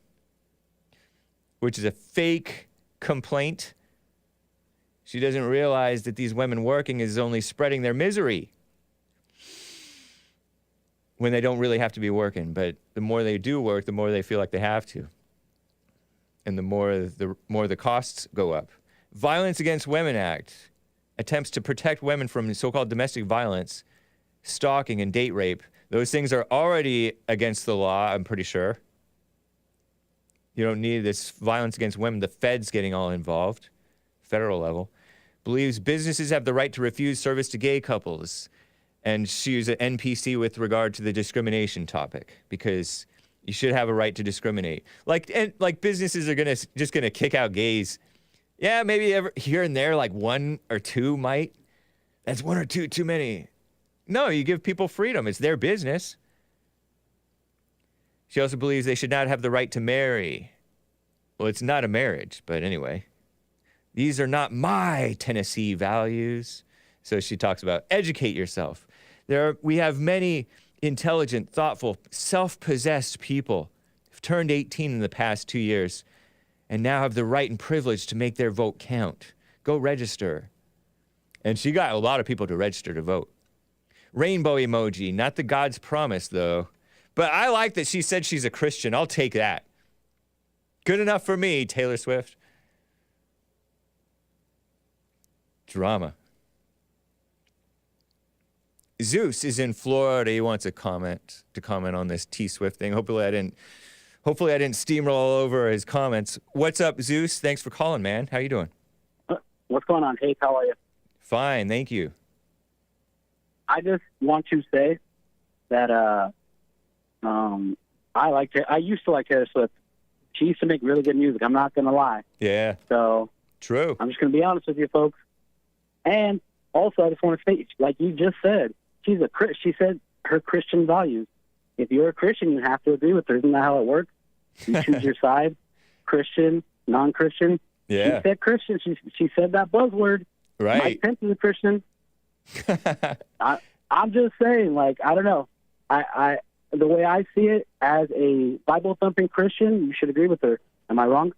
which is a fake complaint. She doesn't realize that these women working is only spreading their misery when they don't really have to be working. But the more they do work, the more they feel like they have to. And the more the costs go up. Violence Against Women Act attempts to protect women from so-called domestic violence, stalking, and date rape. Those things are already against the law, I'm pretty sure. You don't need this violence against women. The Fed's getting all involved, federal level. Believes businesses have the right to refuse service to gay couples. And she's an NPC with regard to the discrimination topic, because you should have a right to discriminate. Like businesses are just gonna kick out gays. Yeah, maybe here and there, like one or two might. That's one or two too many. No, you give people freedom. It's their business. She also believes they should not have the right to marry. Well, it's not a marriage, but anyway. These are not my Tennessee values. So she talks about educate yourself. We have many intelligent, thoughtful, self-possessed people who've turned 18 in the past 2 years and now have the right and privilege to make their vote count. Go register. And she got a lot of people to register to vote. Rainbow emoji, not the God's promise, though. But I like that she said she's a Christian. I'll take that. Good enough for me, Taylor Swift. Drama. ZEUS is in Florida. He wants to comment on this T Swift thing. Hopefully I didn't steamroll all over his comments. What's up, ZEUS? Thanks for calling, man. How you doing? What's going on? Hake, how are you? Fine, thank you. I just want to say that I used to like Taylor Swift. She used to make really good music. I'm not gonna lie. Yeah. So true. I'm just gonna be honest with you, folks. And also, I just want to say, like you just said, she said her Christian values. If you're a Christian, you have to agree with her. Isn't that how it works? You choose your side, Christian, non-Christian. Yeah. She said Christian. She said that buzzword. Right. Mike Pence is a Christian. I'm just saying, like, I don't know. The way I see it, as a Bible-thumping Christian, you should agree with her. Am I wrong?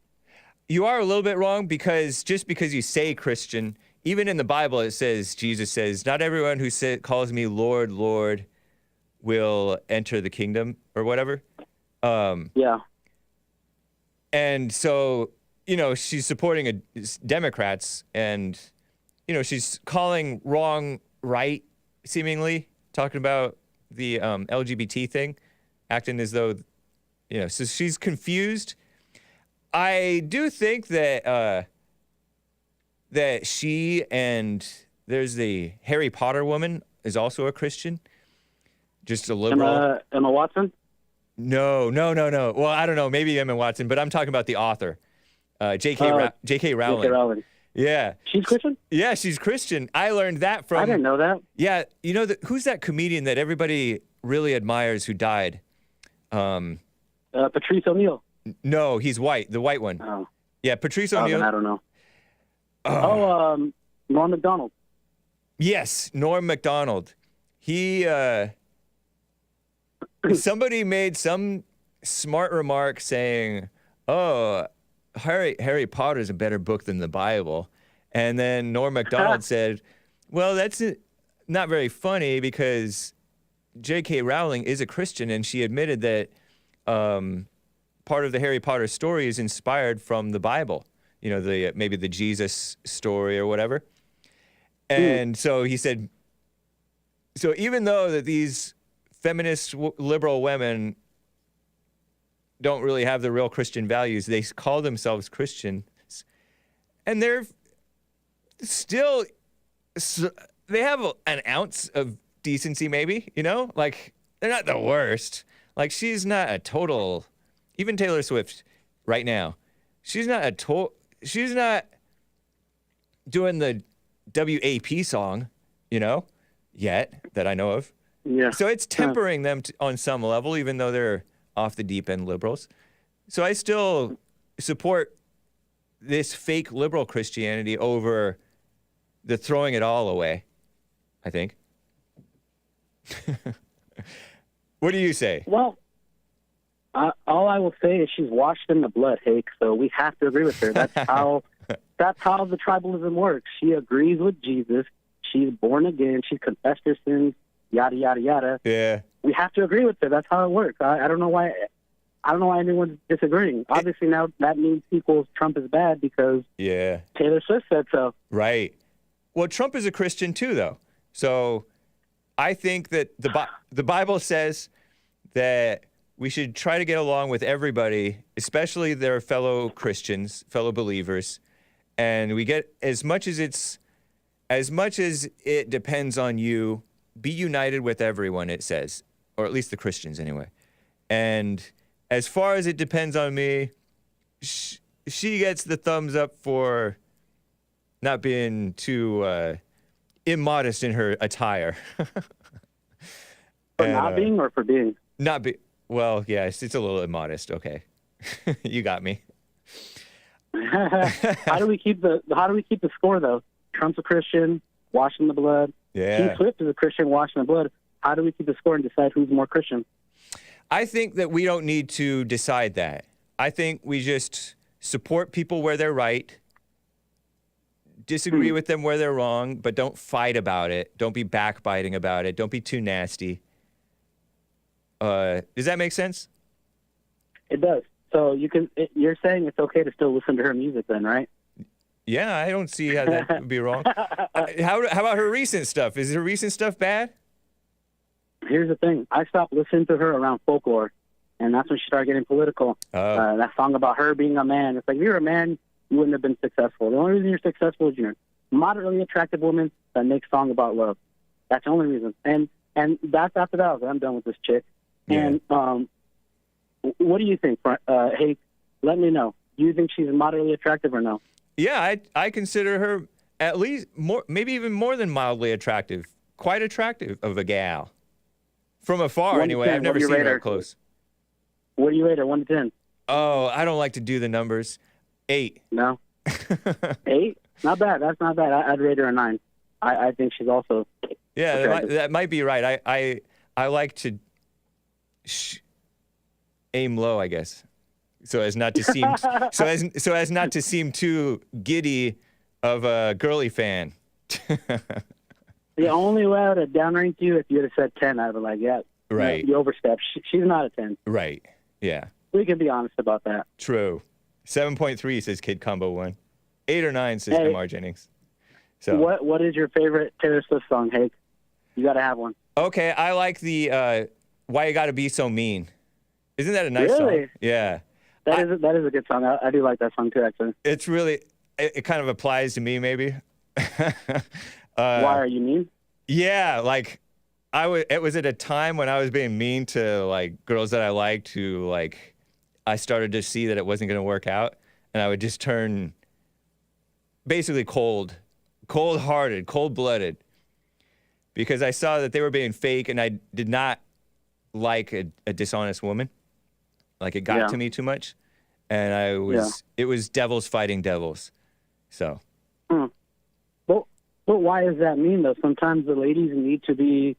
You are a little bit wrong, because just because you say Christian, even in the Bible, it says, Jesus says, not everyone who calls me Lord, Lord will enter the kingdom, or whatever. Yeah. And so, she's supporting Democrats, and, she's calling wrong right, seemingly, talking about the LGBT thing, acting as though, so she's confused. I do think that that she and there's the Harry Potter woman is also a Christian, just a liberal. Emma Watson? No. Well, I don't know, maybe Emma Watson, but I'm talking about the author, J.K. Rowling. J.K. Rowling. Yeah. She's Christian? Yeah, she's Christian. I learned that from... I didn't know that. Yeah, who's that comedian that everybody really admires who died? Patrice O'Neill. No, he's white, the white one. Oh. Yeah, Patrice O'Neill. I don't know. Norm Macdonald. Yes, Norm Macdonald. He, somebody made some smart remark saying, oh, Harry Potter's a better book than the Bible. And then Norm Macdonald said, well, that's not very funny, because J.K. Rowling is a Christian, and she admitted that part of the Harry Potter story is inspired from the Bible. Maybe the Jesus story or whatever. And so he said, so even though that these feminist liberal women don't really have the real Christian values, they call themselves Christians, and they're still, they have an ounce of decency, maybe, like they're not the worst. Like, she's not a total, even Taylor Swift right now, she's not doing the WAP song, yet, that I know of. Yeah. So it's tempering them on some level, even though they're off the deep end liberals. So I still support this fake liberal Christianity over the throwing it all away, I think. What do you say? Well, All I will say is she's washed in the blood, Hake. So we have to agree with her. That's how the tribalism works. She agrees with Jesus. She's born again. She's confessed her sins. Yada yada yada. Yeah. We have to agree with her. That's how it works. I don't know why. I don't know why anyone's disagreeing. Obviously, now that means equals Trump is bad because Taylor Swift said so. Right. Well, Trump is a Christian too, though. So I think that the Bible says that we should try to get along with everybody, especially their fellow Christians, fellow believers, and we get as much as it depends on you, be united with everyone, it says, or at least the Christians anyway. And as far as it depends on me, she gets the thumbs up for not being too immodest in her attire. For not being or for being? Not be. Well, yes, it's a little immodest. Okay, you got me. How do we keep the score though? Trump's a Christian, washing the blood. Yeah. Swift is a Christian, washing the blood. How do we keep the score and decide who's more Christian? I think that we don't need to decide that. I think we just support people where they're right, disagree with them where they're wrong, but don't fight about it. Don't be backbiting about it. Don't be too nasty. Does that make sense? It does. So you're saying it's okay to still listen to her music then, right? Yeah, I don't see how that would be wrong. How about her recent stuff? Is her recent stuff bad? Here's the thing. I stopped listening to her around folklore, and that's when she started getting political. That song about her being a man. It's like, if you're a man, you wouldn't have been successful. The only reason you're successful is you're a moderately attractive woman that makes song about love. That's the only reason. And that's after that. I was like, I'm done with this chick. Yeah. And what do you think, Hey, let me know. Do you think she's moderately attractive or no? Yeah, I consider her at least more, maybe even more than mildly attractive. Quite attractive of a gal. From afar, anyway. I've never seen her up close. What do you rate her, 1 to 10? Oh, I don't like to do the numbers. 8. No? 8? Not bad. That's not bad. I'd rate her a 9. I think she's also... Yeah, that might be right. I like to aim low, I guess, so as not to seem so as not to seem too giddy of a girly fan. The only way I would have downranked you if you would have said 10, I'd be like, yeah, right. You overstepped. She's not a 10. Right. Yeah. We can be honest about that. True. 7.3 says Kid Combo 1. 8 or 9 says Lamar Jennings. So what is your favorite Taylor Swift song, Hake? You got to have one. Okay, I like the Why You Gotta Be So Mean. Isn't that a nice song? Yeah. That is a good song. I do like that song too, actually. It's really, it kind of applies to me, maybe. Why are you mean? Yeah, like it was at a time when I was being mean to like girls that I liked who like I started to see that it wasn't going to work out, and I would just turn basically cold-hearted, cold-blooded, because I saw that they were being fake, and I did not like a dishonest woman. Like it got to me too much, and it was devils fighting devils. So. But why does that mean, though? Sometimes the ladies need to be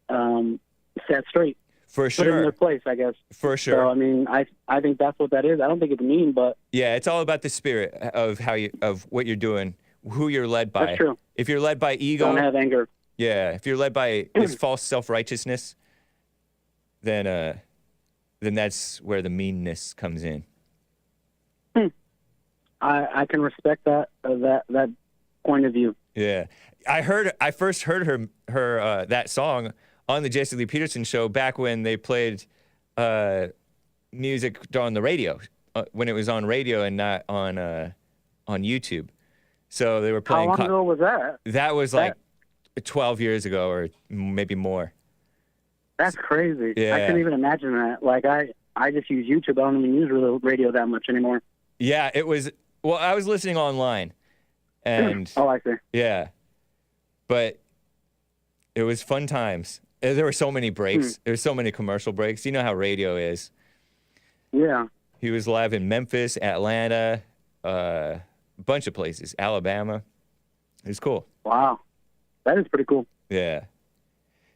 set straight. For sure. Put in their place, I guess. For sure. So, I mean, I think that's what that is. I don't think it's mean, but... Yeah, it's all about the spirit of of what you're doing, who you're led by. That's true. If you're led by ego... Don't have anger. Yeah, if you're led by this false self-righteousness, then that's where the meanness comes in. I can respect that point of view. Yeah, I first heard her that song on the Jesse Lee Peterson show back when they played music on the radio, when it was on radio and not on YouTube. So they were playing. How long ago was that? That was like 12 years ago, or maybe more. That's crazy. Yeah. I couldn't even imagine that. Like I just use YouTube. I don't even use radio that much anymore. Yeah, it was. Well, I was listening online. And oh, I see. Yeah, but it was fun times. There were so many breaks. There were so many commercial breaks. You know how radio is. Yeah. He was live in Memphis, Atlanta, a bunch of places, Alabama. It was cool. Wow, that is pretty cool. Yeah.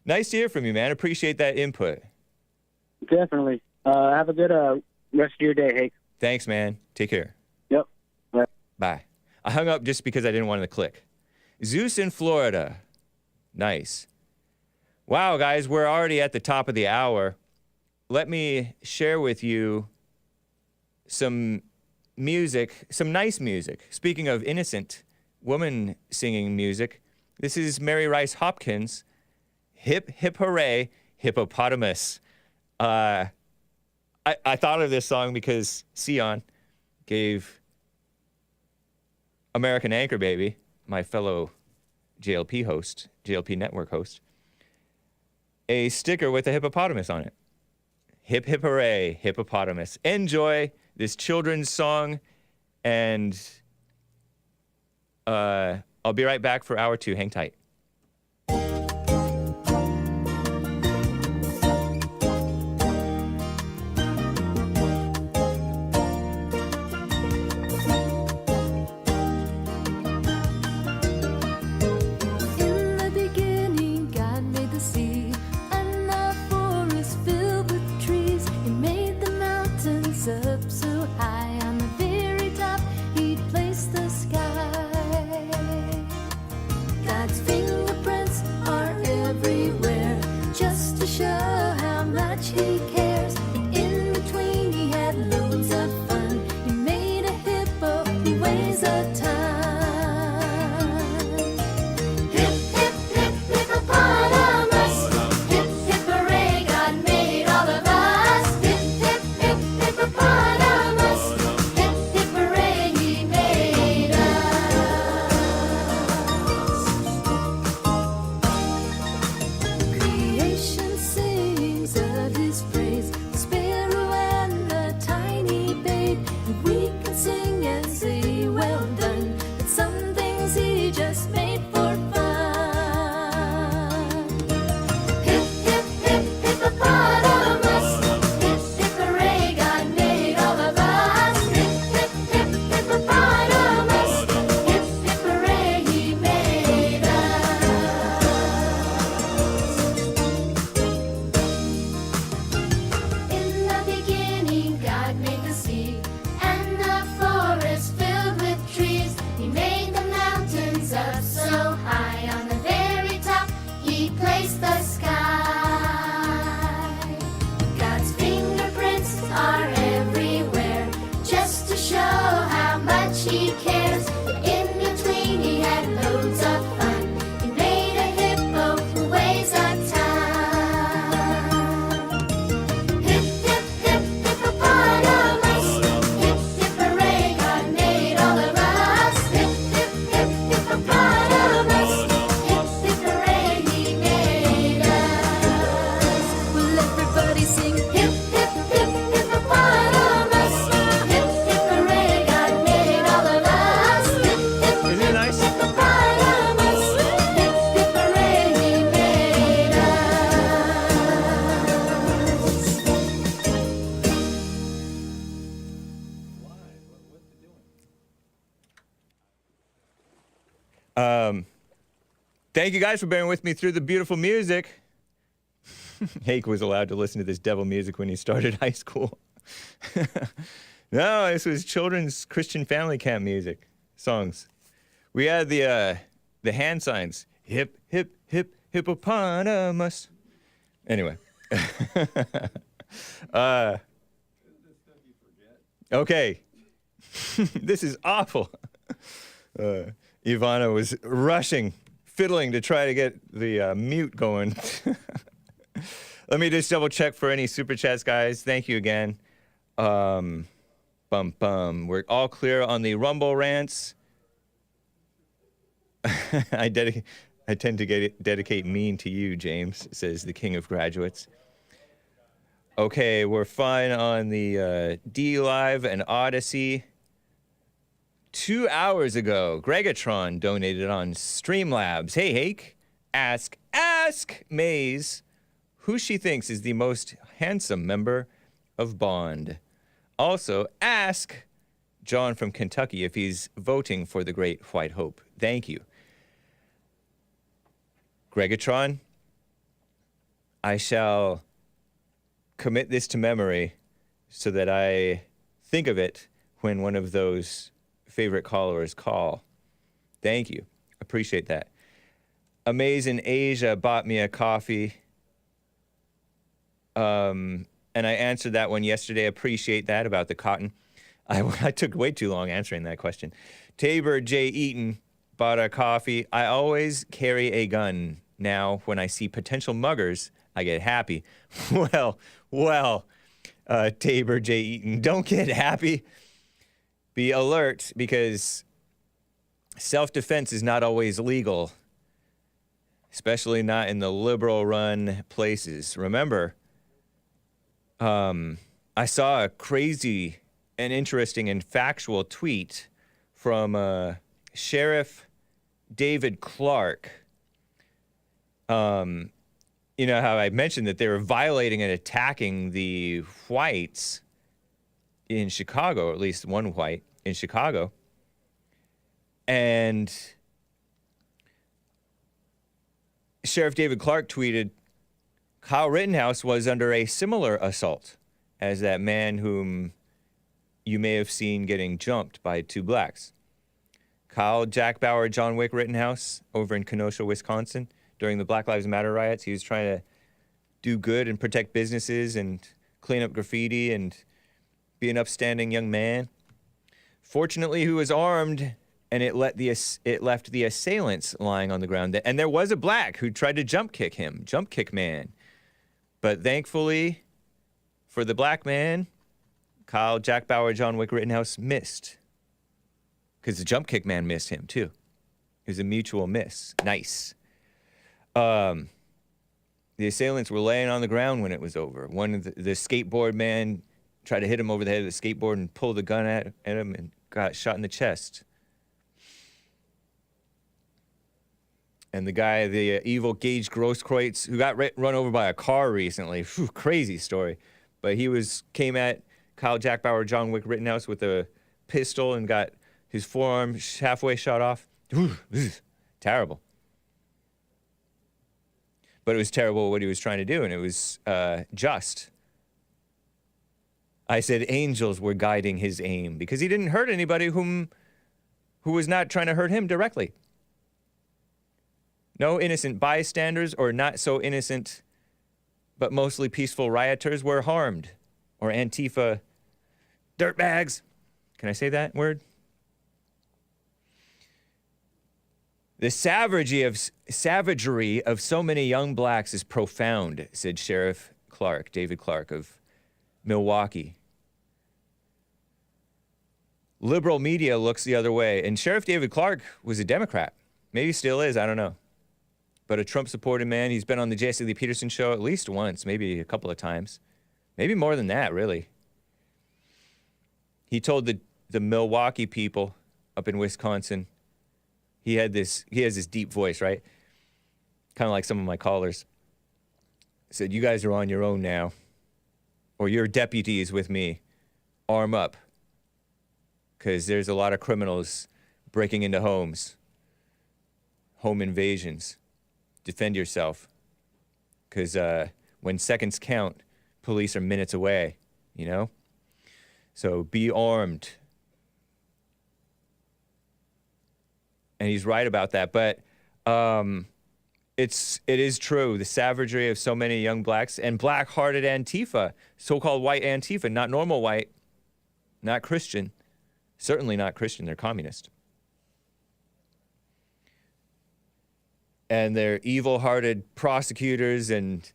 Nice to hear from you, man. Appreciate that input. Definitely. Have a good rest of your day, Hake. Thanks, man. Take care. Yep. Bye. I hung up just because I didn't want to click. ZEUS in Florida. Nice. Wow, guys, we're already at the top of the hour. Let me share with you some music, some nice music. Speaking of innocent woman singing music, this is Mary Rice Hopkins, Hip, Hip, Hooray, Hippopotamus. I thought of this song because Sion gave American Anchor Baby, my fellow JLP host, JLP network host, a sticker with a hippopotamus on it. Hip, hip, hooray, hippopotamus. Enjoy this children's song, and I'll be right back for hour 2. Hang tight. Thank you guys for bearing with me through the beautiful music. Hake was allowed to listen to this devil music when he started high school. No, this was children's Christian family camp music, songs. We had the hand signs. Hip, hip, hip, hippopotamus. Anyway. Okay. This is awful. Ivana was rushing, fiddling to try to get the mute going. Let me just double check for any super chats, guys. Thank you again. We're all clear on the Rumble rants. I tend to dedicate mean to you, James, says the king of graduates. Okay, we're fine on the D Live and Odyssey. 2 hours ago, Gregatron donated on Streamlabs. Hey, Hake, ask Maze who she thinks is the most handsome member of Bond. Also, ask John from Kentucky if he's voting for the Great White Hope. Thank you. Gregatron, I shall commit this to memory so that I think of it when one of those favorite callers call. Thank you. Appreciate that. Amazing Asia bought me a coffee. And I answered that one yesterday. Appreciate that about the cotton. I took way too long answering that question. Tabor J. Eaton bought a coffee. I always carry a gun. Now, when I see potential muggers, I get happy. Well, Tabor J. Eaton, don't get happy. Be alert, because self-defense is not always legal, especially not in the liberal-run places. Remember, I saw a crazy and interesting and factual tweet from Sheriff David Clark. You know how I mentioned that they were violating and attacking the whites in Chicago, or at least one white in Chicago. And Sheriff David Clark tweeted, Kyle Rittenhouse was under a similar assault as that man whom you may have seen getting jumped by two blacks. Kyle Jack Bauer John Wick Rittenhouse over in Kenosha, Wisconsin, during the Black Lives Matter riots. He was trying to do good and protect businesses and clean up graffiti and be an upstanding young man. Fortunately, he was armed, and it left the assailants lying on the ground. And there was a black who tried to jump kick man. But thankfully, for the black man, Kyle Jack Bauer John Wick Rittenhouse missed. Because the jump kick man missed him, too. It was a mutual miss. Nice. The assailants were laying on the ground when it was over. One of the skateboard man tried to hit him over the head of the skateboard and pull the gun at him and got shot in the chest. And the guy, the evil Gage Grosskreutz, who got run over by a car recently. Whew, crazy story. But he came at Kyle Jack Bauer John Wick Rittenhouse with a pistol and got his forearm halfway shot off. Terrible. But it was terrible what he was trying to do, and it was just. I said angels were guiding his aim because he didn't hurt anybody who was not trying to hurt him directly. No innocent bystanders or not so innocent, but mostly peaceful rioters were harmed, or Antifa dirtbags. Can I say that word? The savagery of so many young blacks is profound, said Sheriff Clark, David Clark of Milwaukee. Liberal media looks the other way, and Sheriff David Clark was a Democrat. Maybe still is, I don't know. But a Trump-supported man. He's been on the Jesse Lee Peterson show at least once, maybe a couple of times. Maybe more than that, really. He told the Milwaukee people up in Wisconsin, he has this deep voice, right? Kind of like some of my callers. He said, you guys are on your own now. Or your deputies with me. Arm up. Because there's a lot of criminals breaking into homes. Home invasions. Defend yourself. Because when seconds count, police are minutes away, you know? So be armed. And he's right about that. But it is true. The savagery of so many young blacks and black-hearted Antifa, so-called white Antifa, not normal white, not Christian. Certainly not Christian. They're communist. And they're evil-hearted prosecutors and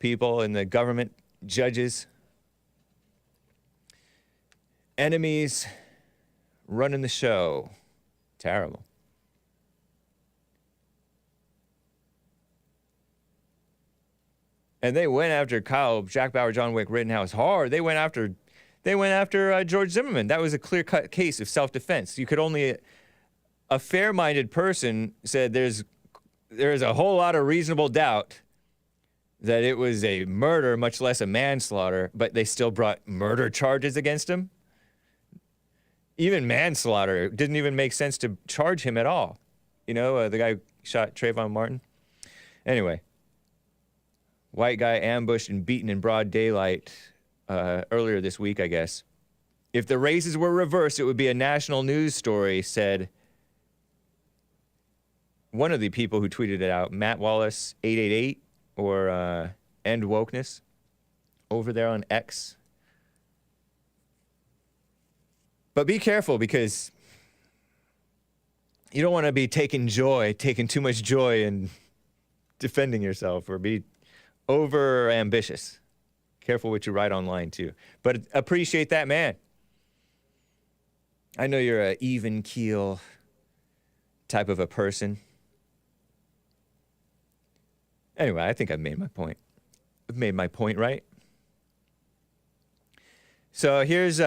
people in the government, judges, enemies running the show. Terrible. And they went after Kyle, Jack Bauer, John Wick Rittenhouse hard. They went after George Zimmerman. That was a clear-cut case of self-defense. You could only, a fair-minded person said there's a whole lot of reasonable doubt that it was a murder, much less a manslaughter, but they still brought murder charges against him. Even manslaughter didn't even make sense to charge him at all. You know, the guy shot Trayvon Martin. Anyway. White guy ambushed and beaten in broad daylight earlier this week, I guess. If the races were reversed, it would be a national news story, said one of the people who tweeted it out, Matt Wallace 888 or End Wokeness over there on X. But be careful because you don't want to be taking too much joy in defending yourself or be over ambitious. Careful what you write online too. But appreciate that man. I know you're an even keel type of a person. Anyway, I think I've made my point. I've made my point, right? So here's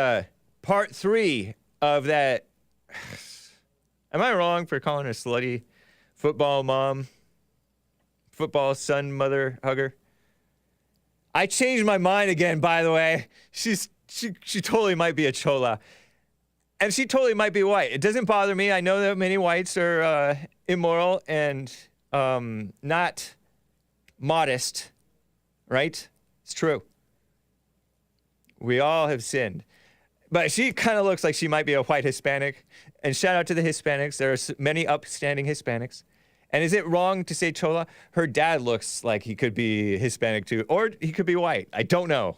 part 3 of that. Am I wrong for calling her slutty football mom, football son, mother, hugger? I changed my mind again, by the way. She totally might be a chola. And she totally might be white. It doesn't bother me. I know that many whites are immoral and not modest, right? It's true. We all have sinned. But she kind of looks like she might be a white Hispanic. And shout out to the Hispanics. There are many upstanding Hispanics. And is it wrong to say chola? Her dad looks like he could be Hispanic too, or he could be white. I don't know.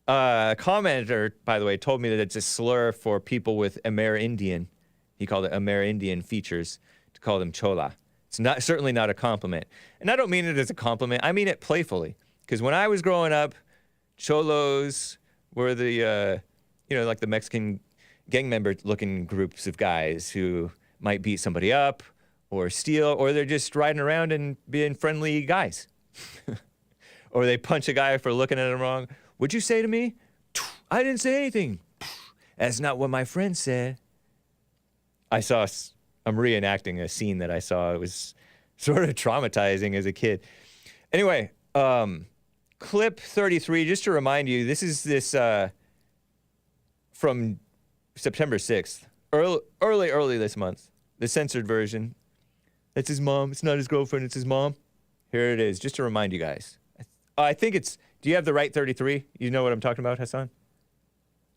A commenter, by the way, told me that it's a slur for people with Amerindian. He called it Amerindian features to call them chola. It's certainly not a compliment. And I don't mean it as a compliment. I mean it playfully. Because when I was growing up, cholos were the, like the Mexican gang member looking groups of guys who might beat somebody up or steal, or they're just riding around and being friendly guys. Or they punch a guy for looking at him wrong. What'd you say to me? I didn't say anything. That's not what my friend said. I'm reenacting a scene that I saw. It was sort of traumatizing as a kid. Anyway, clip 33, just to remind you, this is from September 6th, early this month, the censored version. That's his mom. It's not his girlfriend. It's his mom. Here it is, just to remind you guys. I think it's, do you have the right 33? You know what I'm talking about, Hassan?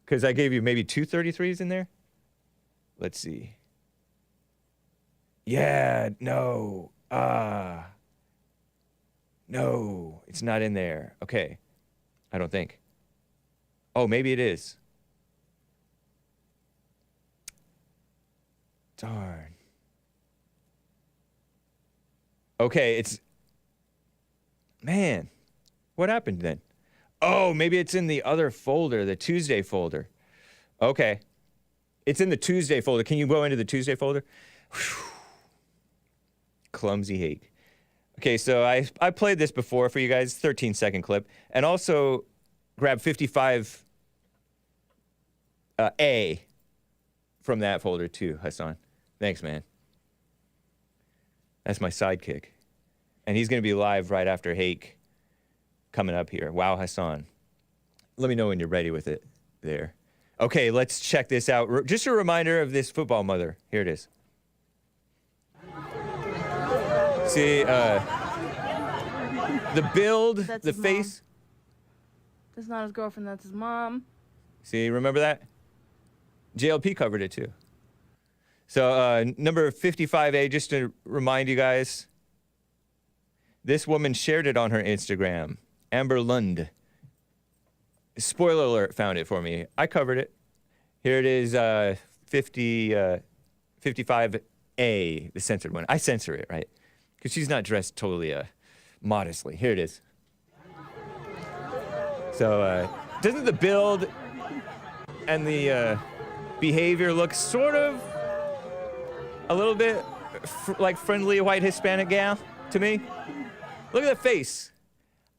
Because I gave you maybe 2 33s in there. Let's see. Yeah, no. No, it's not in there. Okay. I don't think. Oh, maybe it is. Darn. Okay, man, what happened then? Oh, maybe it's in the other folder, the Tuesday folder. Okay. It's in the Tuesday folder. Can you go into the Tuesday folder? Whew. Clumsy Hake. Okay, so I played this before for you guys, 13-second clip, and also grab 55 A from that folder too, Hassan. Thanks, man. That's my sidekick. And he's going to be live right after Hake coming up here. Wow, Hassan. Let me know when you're ready with it there. Okay, let's check this out. Just a reminder of this football mother. Here it is. See, the build, That's the his face. Mom. That's not his girlfriend, that's his mom. See, remember that? JLP covered it too. So number 55A, just to remind you guys, this woman shared it on her Instagram. Amber Lund. Spoiler alert, found it for me. I covered it. Here it is, 55A, the censored one. I censor it, right? Because she's not dressed totally modestly. Here it is. So doesn't the build and the behavior look sort of a little bit like friendly white Hispanic gal to me? Look at that face.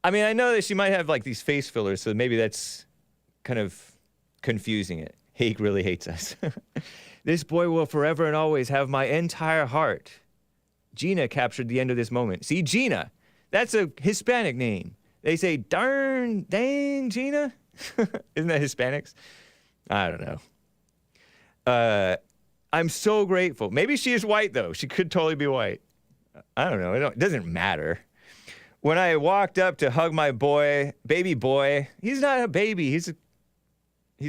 I mean, I know that she might have like these face fillers, so maybe that's kind of confusing it. Hake really hates us. This boy will forever and always have my entire heart. Gina captured the end of this moment. See, Gina, that's a Hispanic name. They say, dang, Gina. Isn't that Hispanics? I don't know. I'm so grateful. Maybe she is white, though. She could totally be white. I don't know. It doesn't matter. When I walked up to hug my boy, baby boy, he's not a baby. He's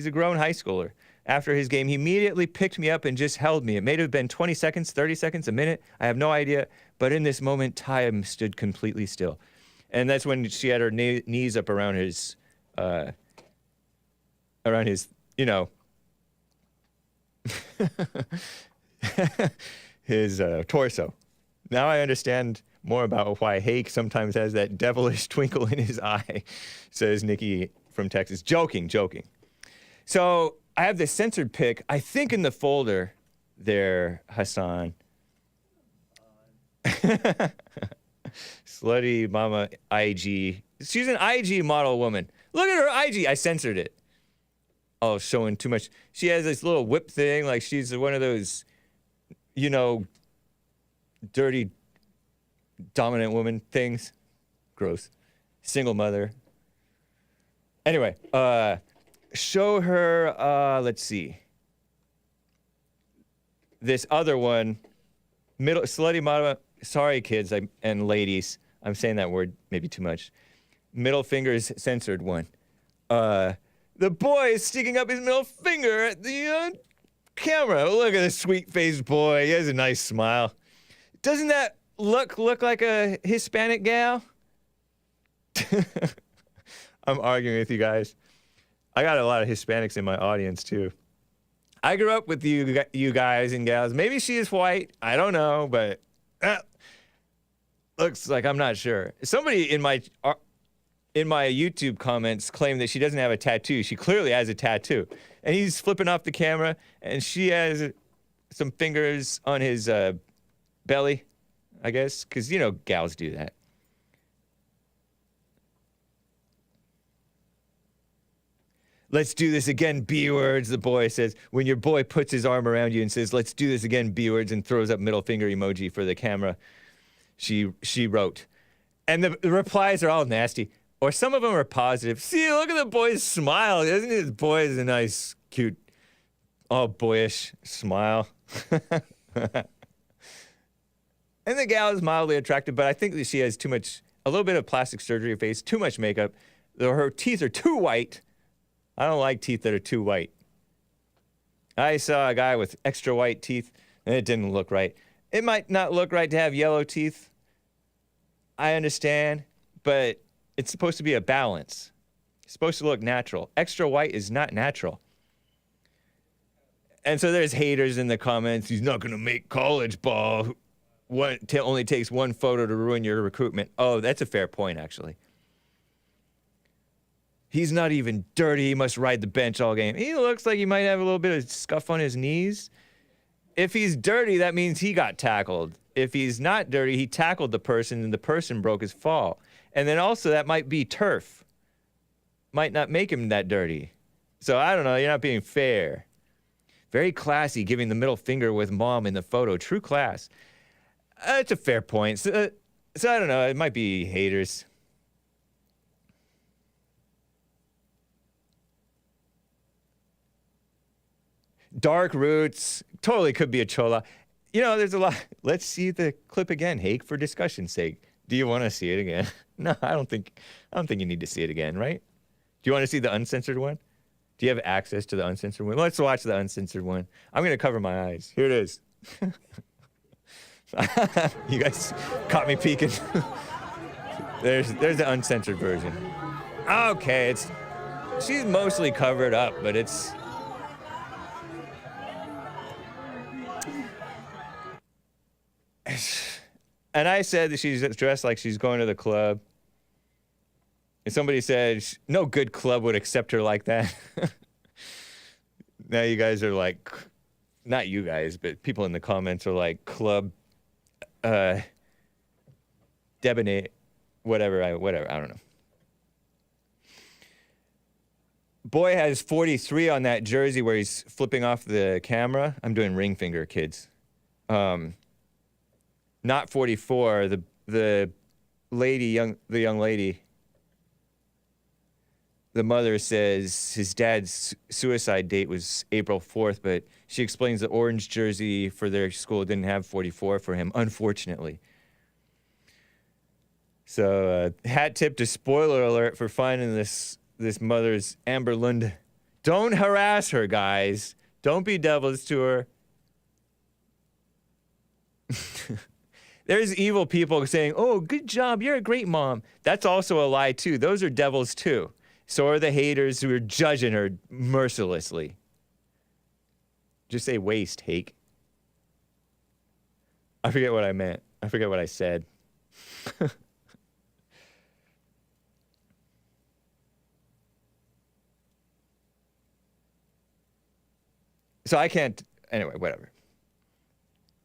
a grown high schooler. After his game, he immediately picked me up and just held me. It may have been 20 seconds, 30 seconds, a minute. I have no idea. But in this moment, time stood completely still. And that's when she had her knees up around his, you know, his torso. Now I understand more about why Hake sometimes has that devilish twinkle in his eye, says Nikki from Texas. Joking. So I have this censored pic, I think in the folder there, Hassan. Slutty mama IG. She's an IG model woman. Look at her IG. I censored it. Oh, showing too much. She has this little whip thing, like she's one of those, you know, dirty, dominant woman things. Gross. Single mother. Anyway, show her, let's see. This other one, middle, slutty mama, sorry kids and ladies, I'm saying that word maybe too much. Middle finger's censored one. The boy is sticking up his middle finger at the camera. Look at this sweet-faced boy. He has a nice smile. Doesn't that look like a Hispanic gal? I'm arguing with you guys. I got a lot of Hispanics in my audience, too. I grew up with you guys and gals. Maybe she is white. I don't know, but looks like I'm not sure. Somebody in my YouTube comments claimed that she doesn't have a tattoo. She clearly has a tattoo. And he's flipping off the camera, and she has some fingers on his belly, I guess, because, you know, gals do that. Let's do this again, B-words, the boy says. When your boy puts his arm around you and says, let's do this again, B-words, and throws up middle finger emoji for the camera, she wrote. And the replies are all nasty. Or some of them are positive. See, look at the boy's smile. Isn't his boy a nice, cute, all boyish smile? And the gal is mildly attractive, but I think that she has a little bit of plastic surgery face, too much makeup. Her teeth are too white. I don't like teeth that are too white. I saw a guy with extra white teeth, and it didn't look right. It might not look right to have yellow teeth. I understand, but it's supposed to be a balance. It's supposed to look natural. Extra white is not natural. And so there's haters in the comments. He's not going to make college ball. Only takes one photo to ruin your recruitment. Oh, that's a fair point, actually. He's not even dirty. He must ride the bench all game. He looks like he might have a little bit of scuff on his knees. If he's dirty, that means he got tackled. If he's not dirty, he tackled the person and the person broke his fall. And then also that might be turf. Might not make him that dirty. So I don't know, you're not being fair. Very classy, giving the middle finger with mom in the photo. True class. It's a fair point. So I don't know, it might be haters. Dark roots, totally could be a chola. You know, there's a lot. Let's see the clip again, Hake, for discussion's sake. Do you want to see it again? No, I don't think you need to see it again, right? Do you want to see the uncensored one? Do you have access to the uncensored one? Let's watch the uncensored one. I'm going to cover my eyes. Here it is. You guys caught me peeking. There's the uncensored version. Okay, she's mostly covered up, but it's... And I said that she's dressed like she's going to the club. And somebody said, no good club would accept her like that. Now you guys are like, not you guys, but people in the comments are like, club, debonair, whatever, I don't know. Boy has 43 on that jersey where he's flipping off the camera. I'm doing ring finger, kids. Not 44. The young lady. The mother says his dad's suicide date was April 4th, but she explains the orange jersey for their school didn't have 44 for him, unfortunately. So, hat tip to spoiler alert for finding this mother's Amber Lund. Don't harass her, guys. Don't be devils to her. There's evil people saying, oh, good job, you're a great mom. That's also a lie, too. Those are devils, too. So are the haters who are judging her mercilessly. Just say waste, Hake. I forget what I meant. I forget what I said. So I can't, anyway, whatever.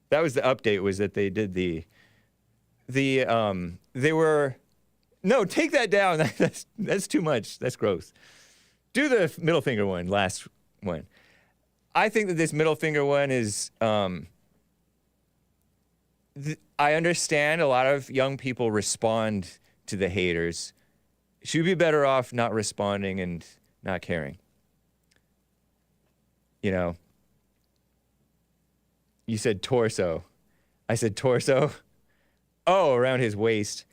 That was the update, was that they did they were, no, take that down. That's too much. That's gross. Do the middle finger one, last one. I think that this middle finger one is, I understand a lot of young people respond to the haters. Should be better off not responding and not caring. You know, you said torso. I said torso. Oh, around his waist.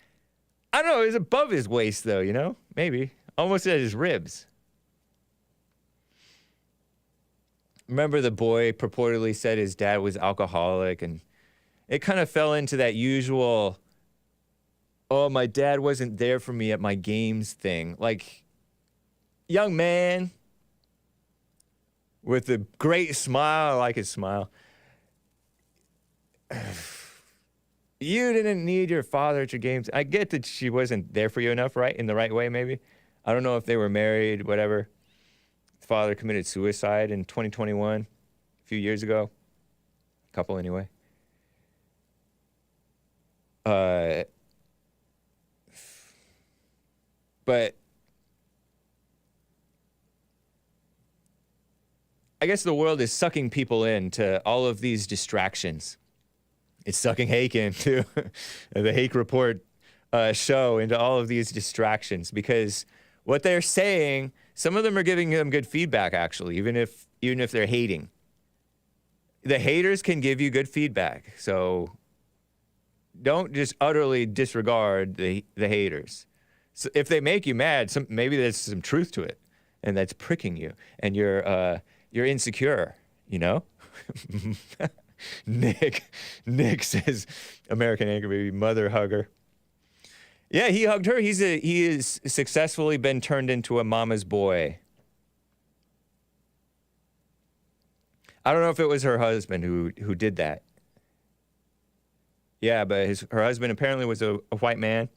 I don't know, it was above his waist though, you know? Maybe. Almost at his ribs. Remember the boy purportedly said his dad was alcoholic, and it kind of fell into that usual, oh, my dad wasn't there for me at my games thing. Like, young man with a great smile, I like his smile. You didn't need your father at your games. I get that she wasn't there for you enough, right? In the right way, maybe. I don't know if they were married, whatever. The father committed suicide in 2021, a few years ago. A couple, anyway. But I guess the world is sucking people into all of these distractions. It's sucking Hake into the Hake Report show, into all of these distractions, because what they're saying, some of them are giving them good feedback, actually, even if they're hating. The haters can give you good feedback, so don't just utterly disregard the haters. So if they make you mad, maybe there's some truth to it, and that's pricking you, and you're insecure, you know? Nick says, American Anchor Baby, mother hugger. Yeah, he hugged her. He has successfully been turned into a mama's boy. I don't know if it was her husband who did that. Yeah, but her husband apparently was a white man.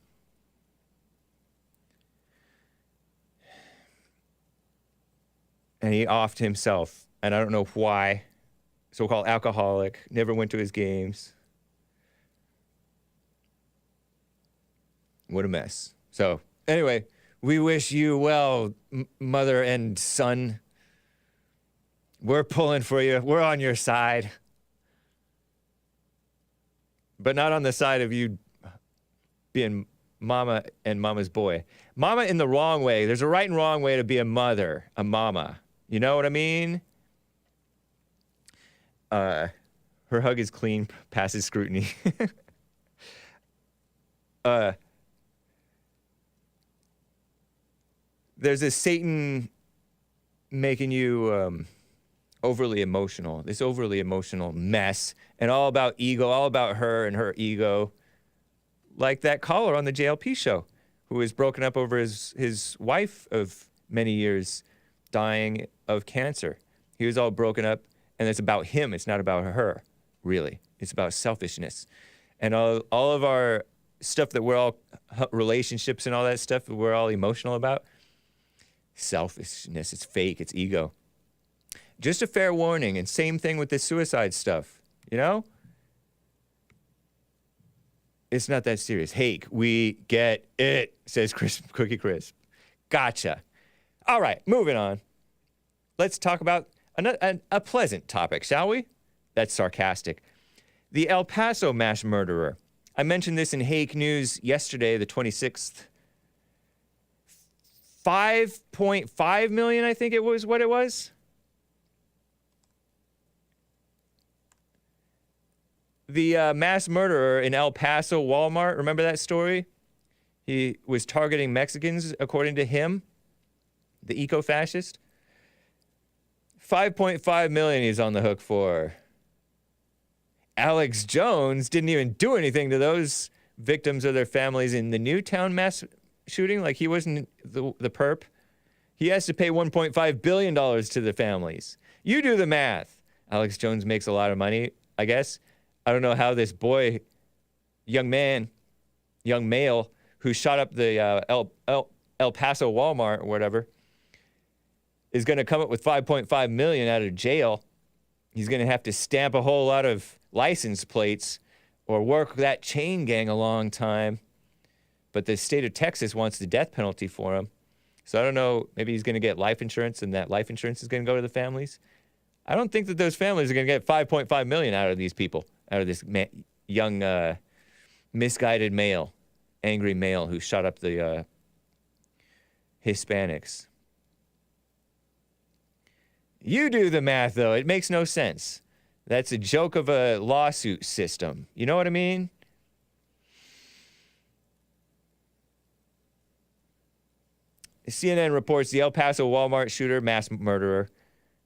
And he offed himself, and I don't know why. So-called alcoholic, never went to his games. What a mess. So, anyway, we wish you well, mother and son. We're pulling for you. We're on your side. But not on the side of you being mama and mama's boy. Mama in the wrong way. There's a right and wrong way to be a mother, a mama. You know what I mean? Her hug is clean, passes scrutiny. There's this Satan making you overly emotional, this overly emotional mess, and all about ego, all about her and her ego. Like that caller on the JLP show who was broken up over his wife of many years dying of cancer. He was all broken up. And it's about him. It's not about her, really. It's about selfishness. And all of our stuff that we're all, relationships and all that stuff that we're all emotional about, selfishness, it's fake, it's ego. Just a fair warning, and same thing with the suicide stuff, you know? It's not that serious. Hake, we get it, says Cookie Crisp. Gotcha. All right, moving on. Let's talk about a pleasant topic, shall we? That's sarcastic. The El Paso mass murderer. I mentioned this in Hake News yesterday, the 26th. 5.5 million, I think it was what it was. The mass murderer in El Paso Walmart, remember that story? He was targeting Mexicans, according to him, the eco-fascist. $5.5 million he's on the hook for. Alex Jones didn't even do anything to those victims or their families in the Newtown mass shooting. Like, he wasn't the perp. He has to pay $1.5 billion to the families. You do the math. Alex Jones makes a lot of money, I guess. I don't know how this boy, young male, who shot up the El Paso Walmart or whatever, is going to come up with $5.5 million out of jail. He's going to have to stamp a whole lot of license plates or work that chain gang a long time. But the state of Texas wants the death penalty for him. So I don't know, maybe he's going to get life insurance and that life insurance is going to go to the families. I don't think that those families are going to get $5.5 million out of these people, out of this young, misguided male, angry male who shot up the Hispanics. You do the math, though. It makes no sense. That's a joke of a lawsuit system. You know what I mean? CNN reports the El Paso Walmart shooter, mass murderer,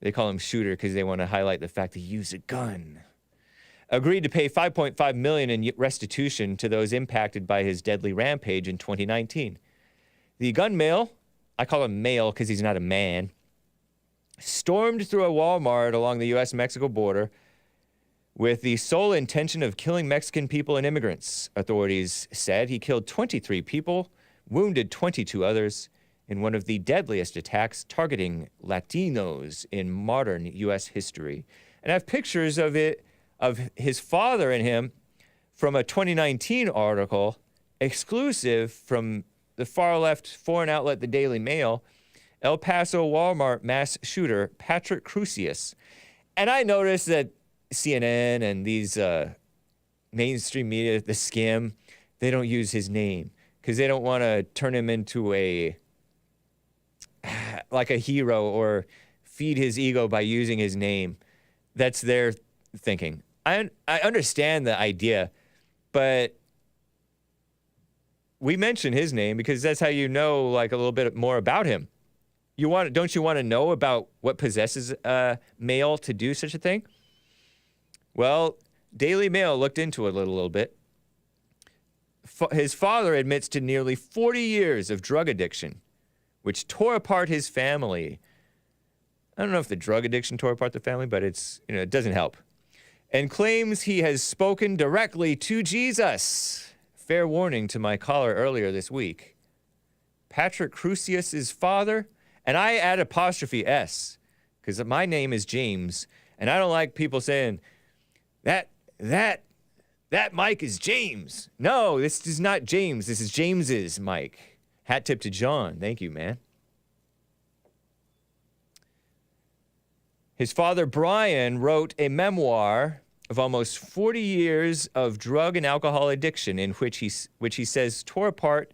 they call him shooter because they want to highlight the fact that he used a gun, agreed to pay $5.5 million in restitution to those impacted by his deadly rampage in 2019. The gun male, I call him male because he's not a man, stormed through a Walmart along the U.S.-Mexico border with the sole intention of killing Mexican people and immigrants. Authorities said he killed 23 people, wounded 22 others, in one of the deadliest attacks targeting Latinos in modern U.S. history. And I have pictures of it, of his father and him from a 2019 article, exclusive from the far-left foreign outlet, the Daily Mail, El Paso Walmart mass shooter, Patrick Crusius. And I noticed that CNN and these mainstream media, the Skim, they don't use his name because they don't want to turn him into like a hero or feed his ego by using his name. That's their thinking. I understand the idea, but we mention his name because that's how you know like a little bit more about him. Don't you want to know about what possesses a male to do such a thing? Well, Daily Mail looked into it a little bit. His father admits to nearly 40 years of drug addiction, which tore apart his family. I don't know if the drug addiction tore apart the family, but it doesn't help. And claims he has spoken directly to Jesus. Fair warning to my caller earlier this week. Patrick Crusius' father, and I add apostrophe S, because my name is James, and I don't like people saying, that mic is James. No, this is not James. This is James's mic. Hat tip to John. Thank you, man. His father, Brian, wrote a memoir of almost 40 years of drug and alcohol addiction in which he says tore apart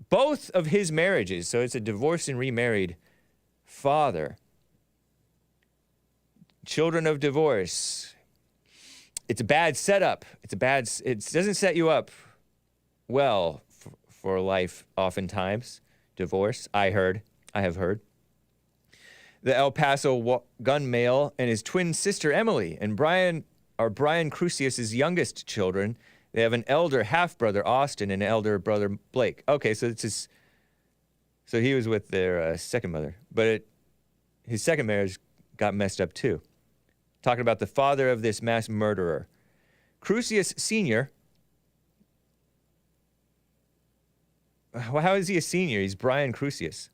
both of his marriages. So it's a divorced and remarried father. Children of divorce. It's a bad setup. It doesn't set you up well for life, oftentimes. Divorce, I have heard. The El Paso gun male and his twin sister, Emily, and Brian are Brian Crusius' youngest children. They have an elder half-brother, Austin, and an elder brother, Blake. Okay, so so he was with their second mother. But his second marriage got messed up, too. Talking about the father of this mass murderer. Crusius Sr., well, how is he a senior? He's Brian Crusius.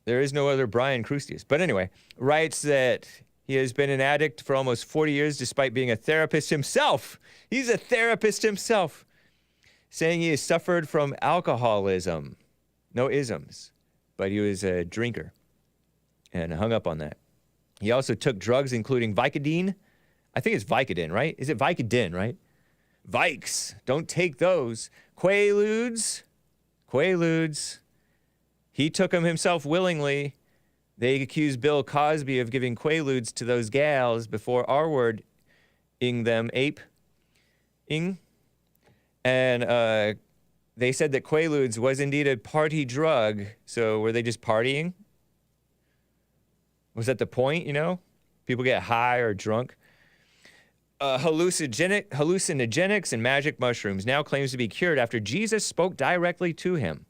There is no other Brian Crusius. But anyway, writes that he has been an addict for almost 40 years despite being a therapist himself. He's a therapist himself. Saying he has suffered from alcoholism. No isms. But he was a drinker and hung up on that. He also took drugs including Vicodin. I think it's Vicodin, right? Is it Vicodin, right? Vikes. Don't take those. Quaaludes. He took them himself willingly. They accused Bill Cosby of giving Quaaludes to those gals before R-word-ing them ape-ing. And they said that Quaaludes was indeed a party drug. So were they just partying? Was that the point, you know? People get high or drunk. Hallucinogenics and magic mushrooms now claims to be cured after Jesus spoke directly to him,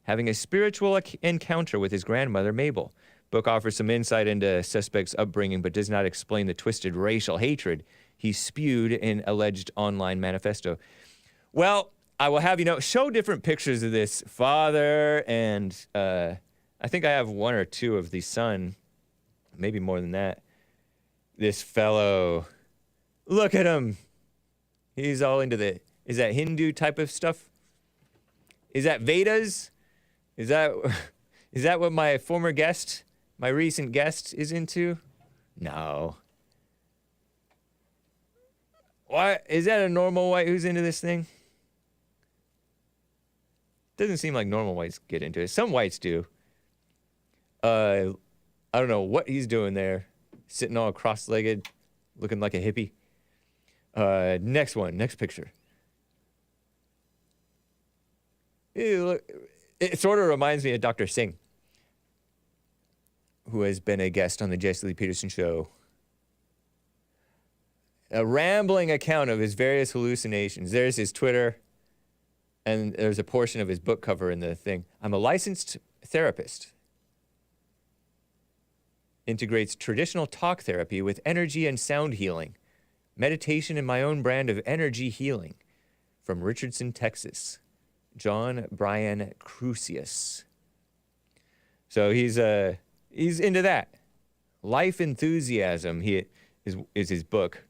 having a spiritual encounter with his grandmother, Mabel. Book offers some insight into suspect's upbringing, but does not explain the twisted racial hatred he spewed in alleged online manifesto. Well, I will have you know, show different pictures of this father, and I think I have one or two of the son, maybe more than that. This fellow, look at him. He's all into the, is that Hindu type of stuff? Is that Vedas? Is that what my former guest, my recent guest is into? No. Why, is that a normal white who's into this thing? Doesn't seem like normal whites get into it. Some whites do. I don't know what he's doing there. Sitting all cross-legged, looking like a hippie. Next one, next picture. Ew, look, it sort of reminds me of Dr. Singh, who has been a guest on the Jesse Lee Peterson show. A rambling account of his various hallucinations. There's his Twitter. And there's a portion of his book cover in the thing. I'm a licensed therapist. Integrates traditional talk therapy with energy and sound healing. Meditation and my own brand of energy healing. From Richardson, Texas. John Brian Crusius. So he's into that. Life Enthusiasm is his book.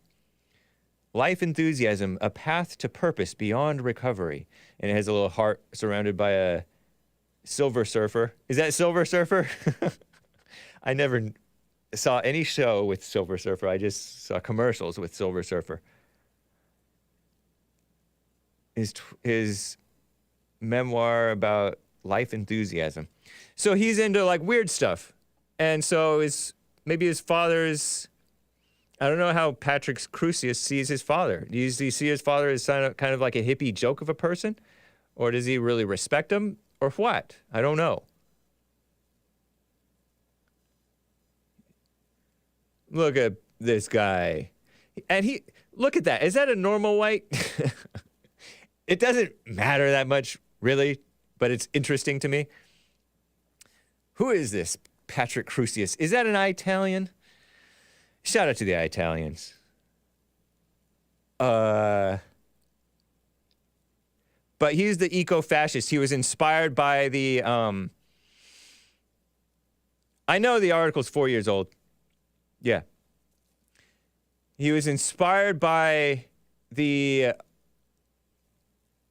Life Enthusiasm, A Path to Purpose Beyond Recovery. And it has a little heart surrounded by a Silver Surfer. Is that Silver Surfer? I never saw any show with Silver Surfer. I just saw commercials with Silver Surfer. His memoir about life enthusiasm. So he's into like weird stuff. And so maybe his father's, I don't know how Patrick Crusius sees his father. Does he see his father as kind of like a hippie joke of a person? Or does he really respect him? Or what? I don't know. Look at this guy. And look at that. Is that a normal white? It doesn't matter that much, really, but it's interesting to me. Who is this Patrick Crusius? Is that an Italian? Shout out to the Italians. But he's the eco-fascist. He was inspired by the, I know the article's 4 years old. Yeah. He was inspired by the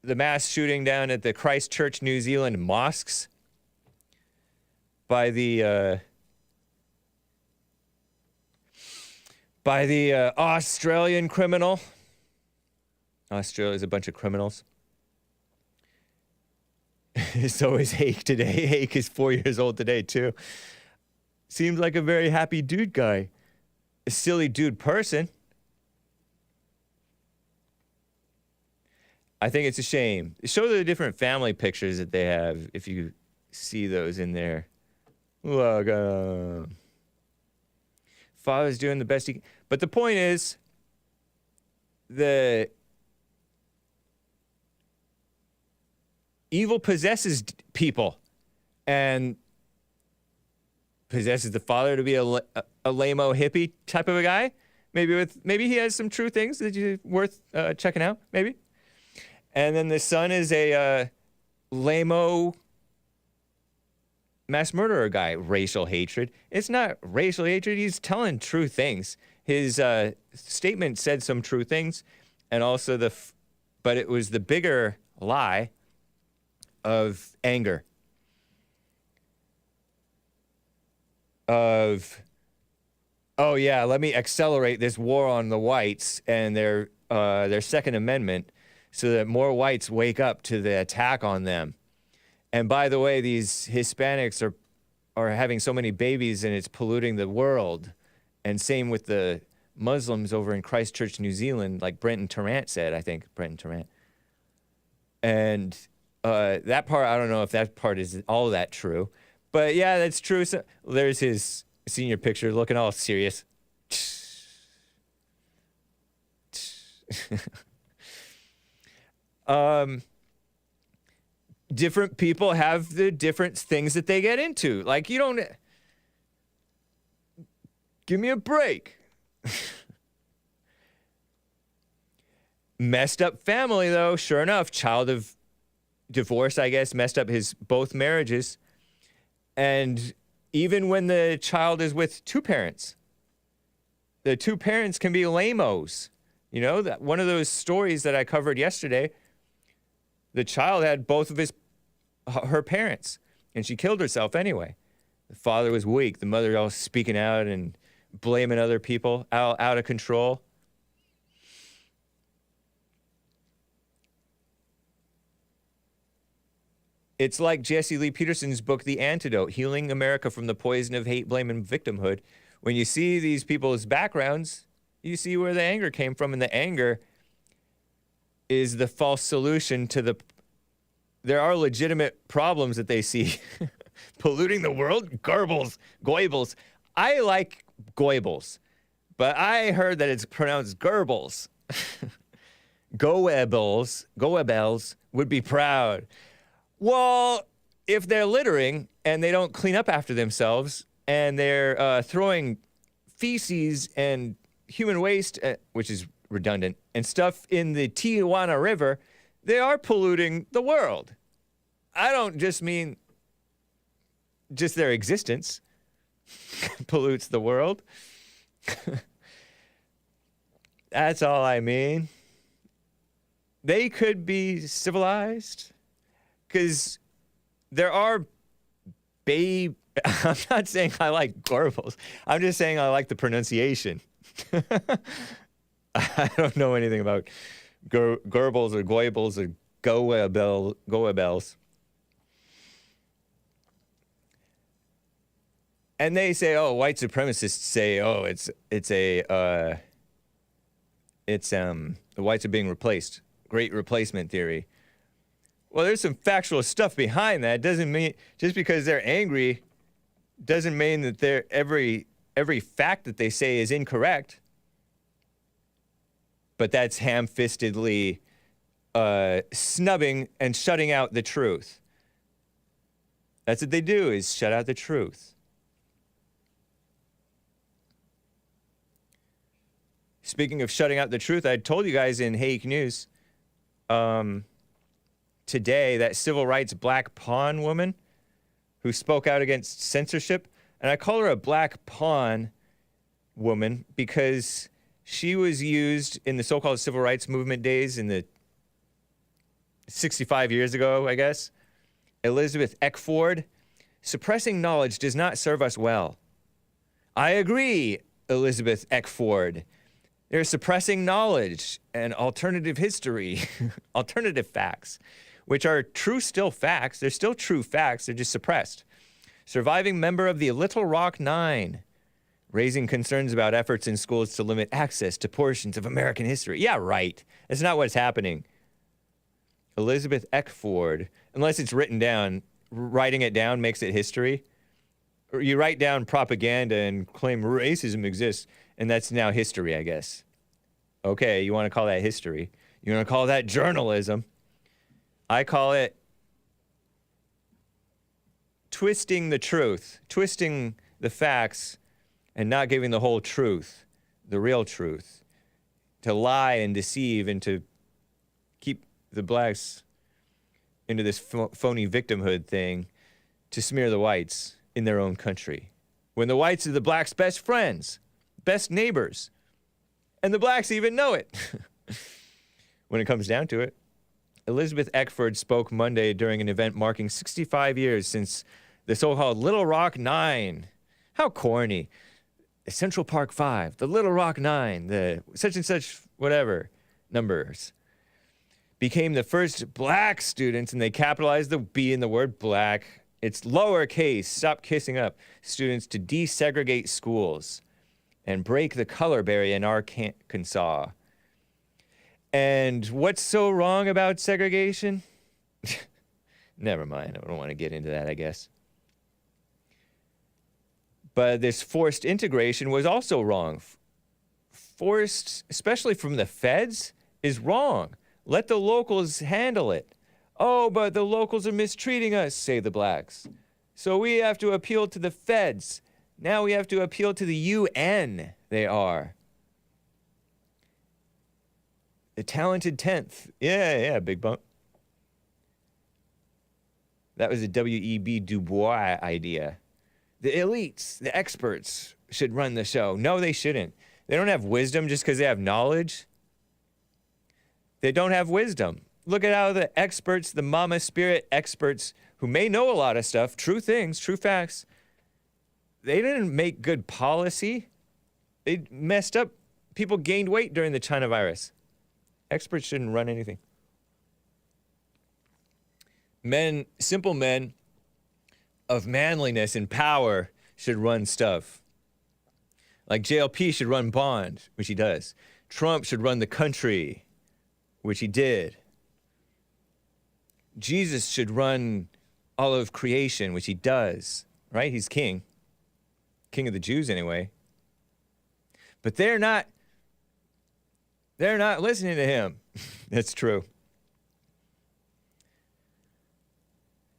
mass shooting down at the Christchurch, New Zealand mosques by the Australian criminal. Australia's a bunch of criminals. So is Hake today. Hake is 4 years old today, too. Seems like a very happy dude guy. A silly dude person. I think it's a shame. Show the different family pictures that they have, if you see those in there. Look, father's doing the best he can. But the point is, the evil possesses people, and possesses the father to be a lame-o hippie type of a guy. Maybe he has some true things that are worth checking out, maybe. And then the son is a lame-o mass murderer guy. Racial hatred. It's not racial hatred. He's telling true things. His statement said some true things, and also but it was the bigger lie of anger. Of, oh yeah, let me accelerate this war on the whites and their Second Amendment, so that more whites wake up to the attack on them. And by the way, these Hispanics are having so many babies and it's polluting the world. And same with the Muslims over in Christchurch, New Zealand, like Brenton Tarrant said, I think, Brenton Tarrant. And That part, I don't know if that part is all that true. But yeah, that's true. So, there's his senior picture looking all serious. Different people have the different things that they get into. Like, you don't... Give me a break. Messed up family, though. Sure enough, child of divorce, I guess, messed up his both marriages. And even when the child is with two parents, the two parents can be lame-os. You know, that one of those stories that I covered yesterday, the child had both of her parents, and she killed herself anyway. The father was weak. The mother all speaking out and blaming other people, out of control. It's like Jesse Lee Peterson's book, The Antidote, Healing America from the Poison of Hate, Blame, and Victimhood. When you see these people's backgrounds, you see where the anger came from, and the anger is the false solution to the... There are legitimate problems that they see. Polluting the world? Goebbels. I like Goebbels, but I heard that it's pronounced Goebbels. Goebbels would be proud. Well, if they're littering and they don't clean up after themselves and they're throwing feces and human waste, which is redundant, and stuff in the Tijuana River, they are polluting the world. I don't just mean just their existence pollutes the world. That's all I mean. They could be civilized. Because there are I'm not saying I like Goebbels. I'm just saying I like the pronunciation. I don't know anything about Goebbels or Goebbels or Goebbels. And they say, oh, white supremacists say, oh, the whites are being replaced. Great replacement theory. Well, there's some factual stuff behind that. Doesn't mean just because they're angry doesn't mean that every fact that they say is incorrect. But that's ham-fistedly snubbing and shutting out the truth. That's what they do, is shut out the truth. Speaking of shutting out the truth, I told you guys in Hake News today that civil rights black pawn woman who spoke out against censorship, and I call her a black pawn woman because she was used in the so-called civil rights movement days in the 65 years ago, I guess. Elizabeth Eckford, suppressing knowledge does not serve us well. I agree, Elizabeth Eckford. They're suppressing knowledge and alternative history, alternative facts, which are true still facts. They're still true facts. They're just suppressed. Surviving member of the Little Rock Nine, raising concerns about efforts in schools to limit access to portions of American history. Yeah, right. That's not what's happening. Elizabeth Eckford, unless it's written down, writing it down makes it history. Or you write down propaganda and claim racism exists, and that's now history, I guess. Okay, you want to call that history. You want to call that journalism. I call it twisting the truth, twisting the facts, and not giving the whole truth, the real truth, to lie and deceive and to keep the blacks into this phony victimhood thing to smear the whites in their own country. When the whites are the blacks' best friends, best neighbors, and the blacks even know it. When it comes down to it. Elizabeth Eckford spoke Monday during an event marking 65 years since the so-called Little Rock Nine. How corny. The Central Park Five, the Little Rock Nine, the such and such whatever numbers became the first black students, and they capitalized the B in the word black. It's lowercase, stop kissing up, students to desegregate schools and break the color barrier in Arkansas. And what's so wrong about segregation? Never mind. I don't want to get into that, I guess. But this forced integration was also wrong. Forced, especially from the feds, is wrong. Let the locals handle it. Oh, but the locals are mistreating us, say the blacks. So we have to appeal to the feds. Now we have to appeal to the UN. They are. The talented 10th. Yeah, big bump. That was a W.E.B. Du Bois idea. The elites, the experts, should run the show. No, they shouldn't. They don't have wisdom just because they have knowledge. They don't have wisdom. Look at how the experts, the mama spirit experts, who may know a lot of stuff, true things, true facts, they didn't make good policy. They messed up. People gained weight during the China virus. Experts shouldn't run anything. Men, simple men of manliness and power should run stuff. Like JLP should run Bond, which he does. Trump should run the country, which he did. Jesus should run all of creation, which he does, right? He's king. King of the Jews anyway. But they're not listening to him. That's true.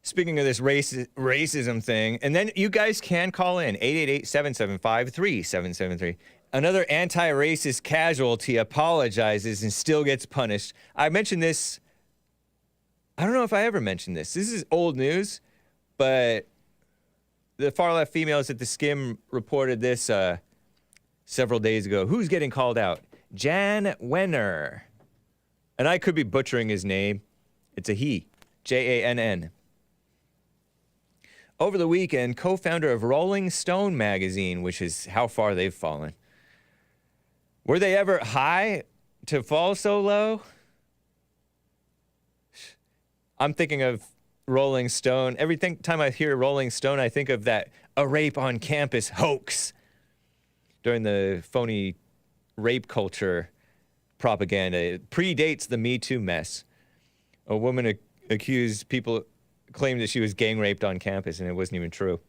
Speaking of this racism thing, and then you guys can call in 888-775-3773. Another anti-racist casualty apologizes and still gets punished. I mentioned this. I don't know if I ever mentioned this. This is old news, but the far left females at the Skim reported this several days ago. Who's getting called out? Jann Wenner. And I could be butchering his name. It's a he. Jann. Over the weekend, co-founder of Rolling Stone magazine, which is how far they've fallen. Were they ever high to fall so low? I'm thinking of Rolling Stone. Every time I hear Rolling Stone, I think of that a rape on campus hoax during the phony rape culture propaganda. It predates the Me Too mess. A woman accused people, claimed that she was gang raped on campus, and it wasn't even true.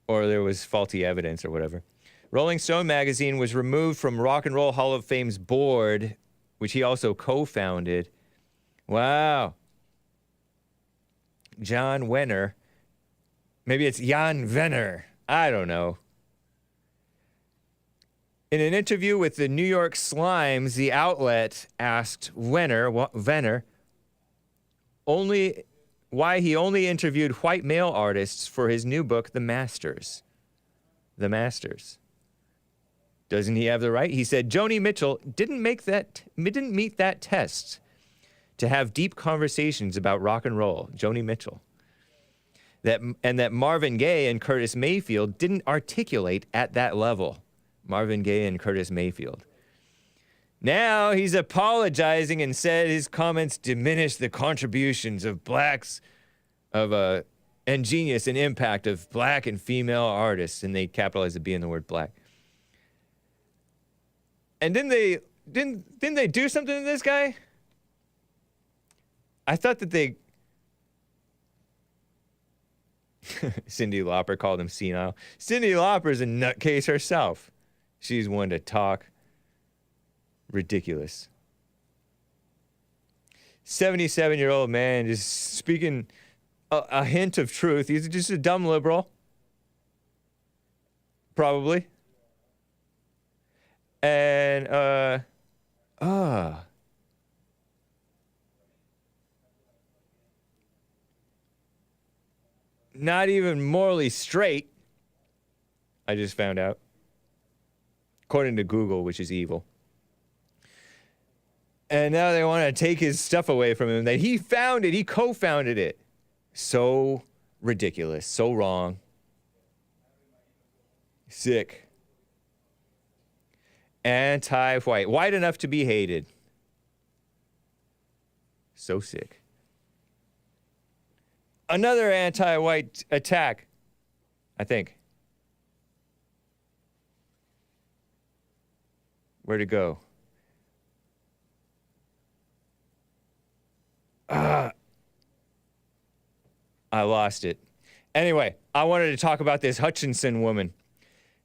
Or there was faulty evidence or whatever. Rolling Stone magazine was removed from Rock and Roll Hall of Fame's board, which he also co-founded. Wow. Jann Wenner. Maybe it's Jann Wenner. I don't know. In an interview with the New York Slimes, the outlet asked Wenner why he only interviewed white male artists for his new book, The Masters. The Masters. Doesn't he have the right? He said Joni Mitchell didn't meet that test to have deep conversations about rock and roll. Joni Mitchell. That Marvin Gaye and Curtis Mayfield didn't articulate at that level. Marvin Gaye and Curtis Mayfield. Now he's apologizing and said his comments diminish the contributions of blacks and genius and impact of black and female artists, and they capitalize the B in the word black. And didn't they do something to this guy? I thought that they Cyndi Lauper called him senile. Cyndi Lauper's a nutcase herself. She's one to talk. Ridiculous. 77-year-old man just speaking a hint of truth. He's just a dumb liberal. Probably. And, not even morally straight, I just found out. According to Google, which is evil. And now they want to take his stuff away from him that he founded, he co-founded it. So ridiculous, so wrong. Sick. Anti-white. White enough to be hated. So sick. Another anti-white attack, I think. Where'd it go? I lost it. Anyway, I wanted to talk about this Hutchinson woman.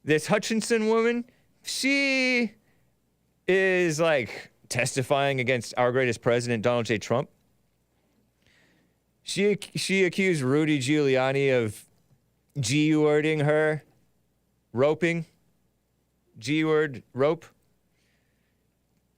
This Hutchinson woman, she is like testifying against our greatest president, Donald J. Trump. She accused Rudy Giuliani of G-wording her, roping, G-word, rope.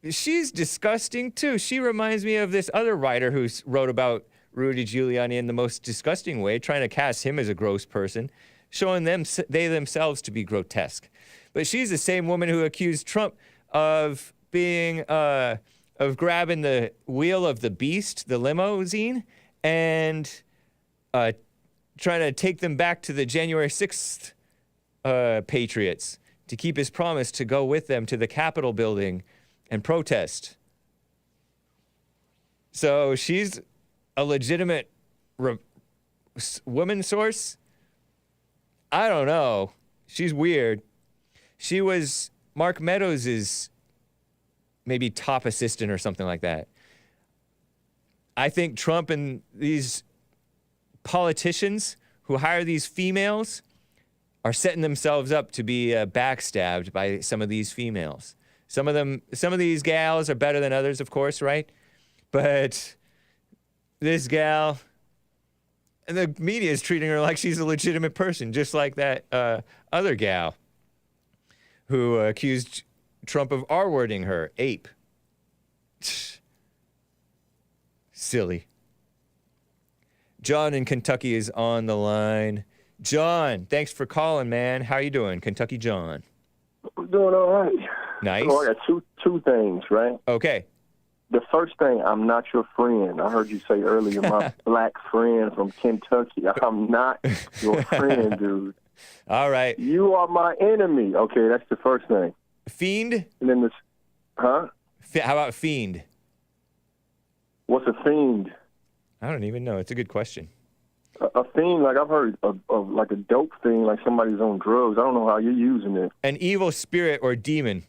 She's disgusting too. She reminds me of this other writer who wrote about Rudy Giuliani in the most disgusting way, trying to cast him as a gross person, showing they themselves to be grotesque. But she's the same woman who accused Trump of being, of grabbing the wheel of the beast, the limousine, and trying to take them back to the January 6th Patriots to keep his promise to go with them to the Capitol building and protest. So she's a legitimate woman source? I don't know. She's weird. She was Mark Meadows' maybe top assistant or something like that. I think Trump and these politicians who hire these females are setting themselves up to be backstabbed by some of these females. Some of these gals are better than others, of course, right? But this gal, and the media is treating her like she's a legitimate person, just like that other gal who accused Trump of R-wording her, ape. Silly. John in Kentucky is on the line. John, thanks for calling, man. How you doing, Kentucky John? I'm doing all right. Nice. So I got two things, right? Okay. The first thing, I'm not your friend. I heard you say earlier, my black friend from Kentucky. I'm not your friend, dude. All right. You are my enemy. Okay, that's the first thing. Fiend? And then this, huh? How about fiend? What's a fiend? I don't even know. It's a good question. A fiend, like I've heard of like a dope fiend, like somebody's on drugs. I don't know how you're using it. An evil spirit or demon.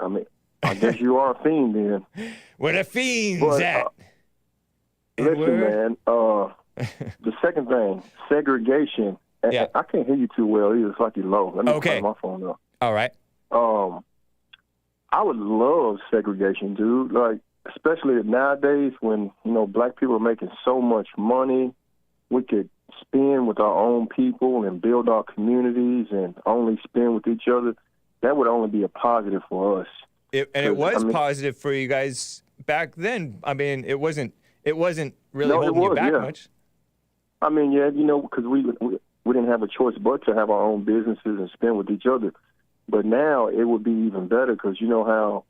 I mean, I guess you are a fiend then. Where the fiend's at? Listen, man. The second thing, segregation. Yeah. I can't hear you too well either. It's like you're low. Let me okay. turn my phone up. All right. I would love segregation, dude. Like, especially nowadays when, you know, black people are making so much money. We could spend with our own people and build our communities and only spend with each other. That would only be a positive for us. It was positive for you guys back then. I mean, it wasn't really holding you back much. I mean, yeah, you know, because we didn't have a choice but to have our own businesses and spend with each other. But now it would be even better because you know how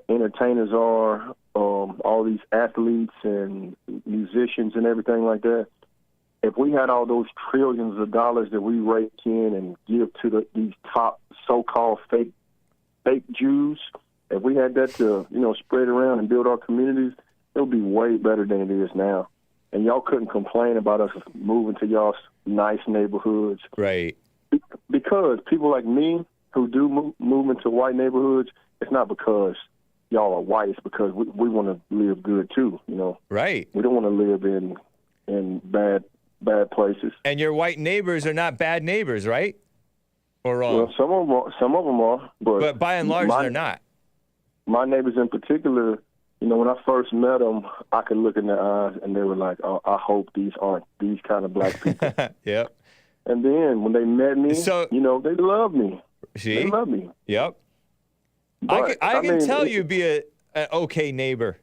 entertainers are, all these athletes and musicians and everything like that. If we had all those trillions of dollars that we rake in and give to these top so-called fake Jews, if we had that to, you know, spread around and build our communities, it would be way better than it is now. And y'all couldn't complain about us moving to y'all's nice neighborhoods. Right. Because people like me who do move into white neighborhoods, it's not because y'all are white. It's because we want to live good too, you know. Right. We don't want to live in bad places. And your white neighbors are not bad neighbors, right? Or wrong? Well, some of them are, but by and large, they're not. My neighbors in particular, you know, when I first met them, I could look in their eyes and they were like, "Oh, I hope these aren't these kind of black people." Yep. And then when they met me, you know, they loved me. See? They love me. Yep. But, I can tell you'd be an okay neighbor.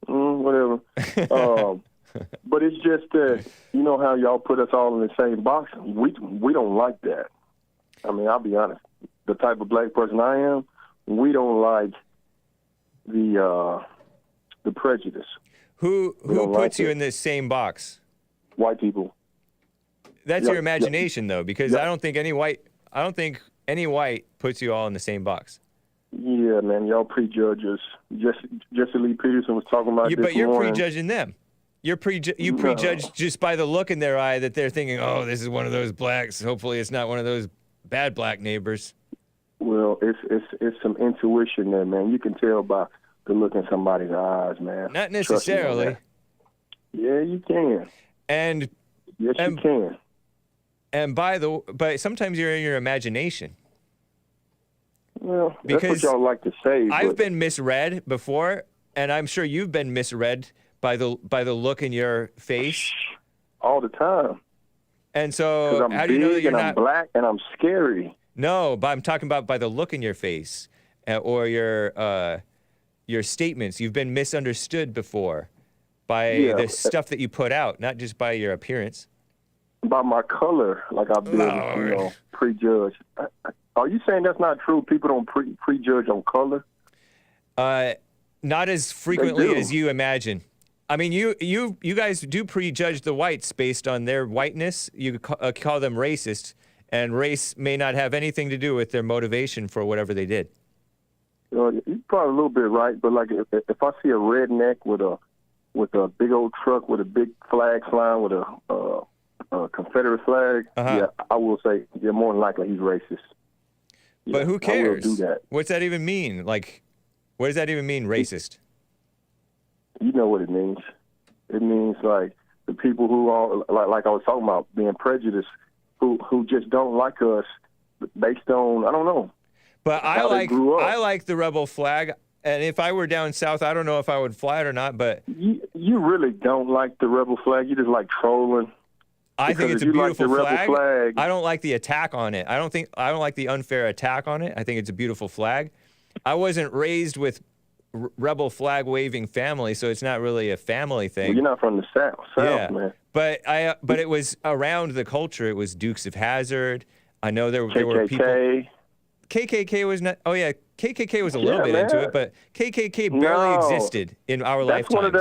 Whatever. But it's just that, you know how y'all put us all in the same box? We don't like that. I mean, I'll be honest. The type of black person I am, we don't like the prejudice. Who puts you in this same box? White people. That's your imagination, though, because I don't think any white puts you all in the same box. Yeah, man, y'all prejudge us. Jesse Lee Peterson was talking about this but you're morning. prejudging them. You prejudge just by the look in their eye that they're thinking, oh, this is one of those blacks. Hopefully it's not one of those bad black neighbors. Well, it's some intuition there, man. You can tell by the look in somebody's eyes, man. Not necessarily. Yeah, you can. And yes, you can. But sometimes you're in your imagination. Well, because that's what y'all like to say. I've been misread before, and I'm sure you've been misread by the look in your face all the time. And so, how do you know that you're not? I'm black and I'm scary. No, but I'm talking about by the look in your face, or your statements. You've been misunderstood before by the stuff that you put out, not just by your appearance. By my color, like I've been, prejudged. Are you saying that's not true? People don't prejudge on color? Not as frequently as you imagine. I mean, you guys do prejudge the whites based on their whiteness. You call them racist, and race may not have anything to do with their motivation for whatever they did. You're probably a little bit right, but like if I see a redneck with a big old truck with a big flag flying with a Confederate flag, yeah, I will say more than likely he's racist. But who cares? I will do that. What's that even mean? Like, what does that even mean, racist? You know what it means. It means like the people who are like I was talking about being prejudiced, who just don't like us based on I don't know. But I like the rebel flag, and if I were down south, I don't know if I would fly it or not. But you really don't like the rebel flag. You just like trolling. I think it's a beautiful flag. I don't like the attack on it. I don't like the unfair attack on it. I think it's a beautiful flag. I wasn't raised with rebel flag waving family, so it's not really a family thing. Well, you're not from the south, man. But it was around the culture. It was Dukes of Hazzard. I know there were people. KKK was not. Oh yeah, KKK was a little bit into it, but KKK barely existed in our lifetimes.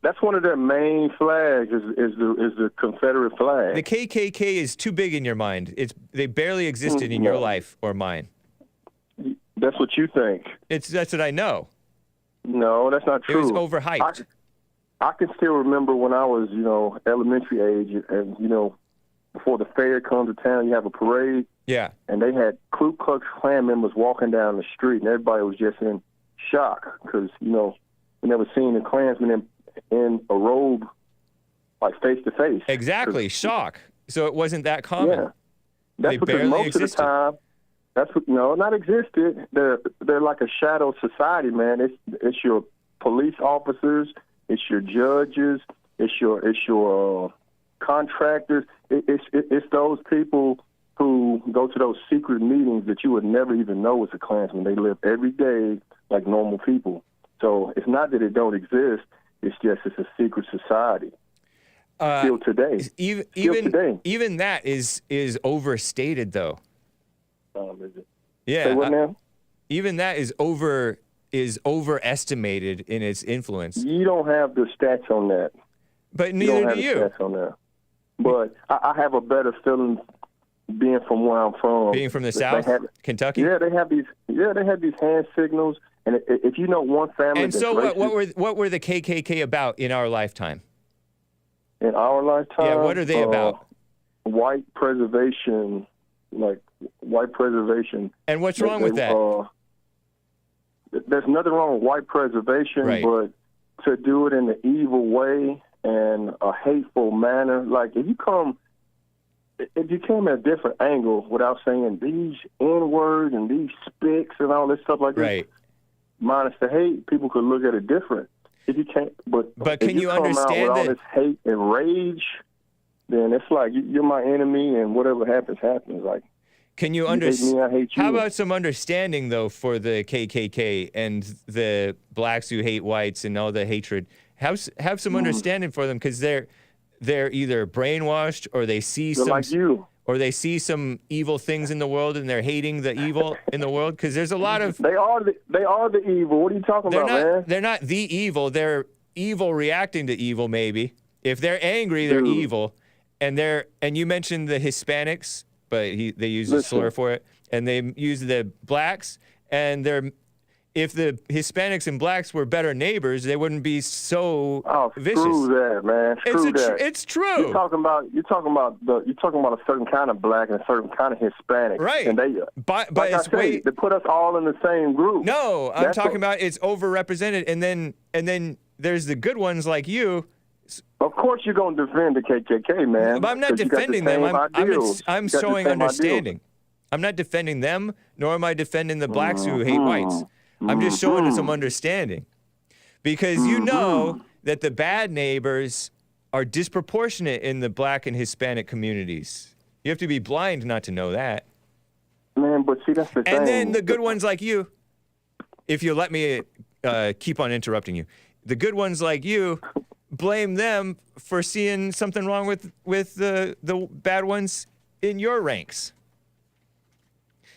That's one of their main flags is the Confederate flag. The KKK is too big in your mind. They barely existed in your life or mine. That's what you think. That's what I know. No, that's not true. It was overhyped. I can still remember when I was, elementary age, and before the fair comes to town, you have a parade. Yeah. And they had Ku Klux Klan members walking down the street, and everybody was just in shock because we never seen the Klansmen in a robe, like face to face. Exactly, shock. So it wasn't that common. Yeah, that's because most of the time, not existed. They're like a shadow society, man. It's your police officers, it's your judges, it's your contractors. It's those people who go to those secret meetings that you would never even know was a Klansman. They live every day like normal people. So it's not that it don't exist. It's just it's a secret society. Still today. Even that is overstated, though. Is it? Yeah. Say what now? Even that is overestimated in its influence. You don't have the stats on that. But neither do you. Stats on that. But I have a better feeling being from where I'm from. Being from the South, Kentucky. Yeah, they have these hand signals, and if you know one family. And so, what were the KKK about in our lifetime? In our lifetime, yeah. What are they about? White preservation, like white preservation. And what's wrong with that? There's nothing wrong with white preservation, right. But to do it in an evil way and a hateful manner, like if you came at a different angle without saying these N-words and these spicks and all this stuff like right. this, minus the hate, people could look at it different. If you can't, but can you understand all this hate and rage, then it's like you're my enemy, and whatever happens, happens. Like, can you understand? I hate you. How about some understanding though for the KKK and the blacks who hate whites and all the hatred? Have some understanding for them because they're either brainwashed or they see some evil things in the world and they're hating the evil in the world because there's a lot of they are the evil. What are you talking about, man? They're not the evil. They're evil reacting to evil. Maybe if they're angry, they're evil. And you mentioned the Hispanics, but they use a slur for it, and they use the blacks, and if the Hispanics and blacks were better neighbors, they wouldn't be so vicious. Screw that, man. It's true. You're talking about a certain kind of black and a certain kind of Hispanic, right? And they, they put us all in the same group. No, I'm talking about it's overrepresented, and then there's the good ones like you Of course, you're gonna defend the KKK, man. But I'm not defending them. I'm showing understanding. Ideals. I'm not defending them, nor am I defending the blacks who hate whites. I'm just showing some understanding. Because you know that the bad neighbors are disproportionate in the black and Hispanic communities. You have to be blind not to know that. Man, but see, that's the thing. And then the good ones like you, if you let me keep on interrupting you, the good ones like you blame them for seeing something wrong with the bad ones in your ranks.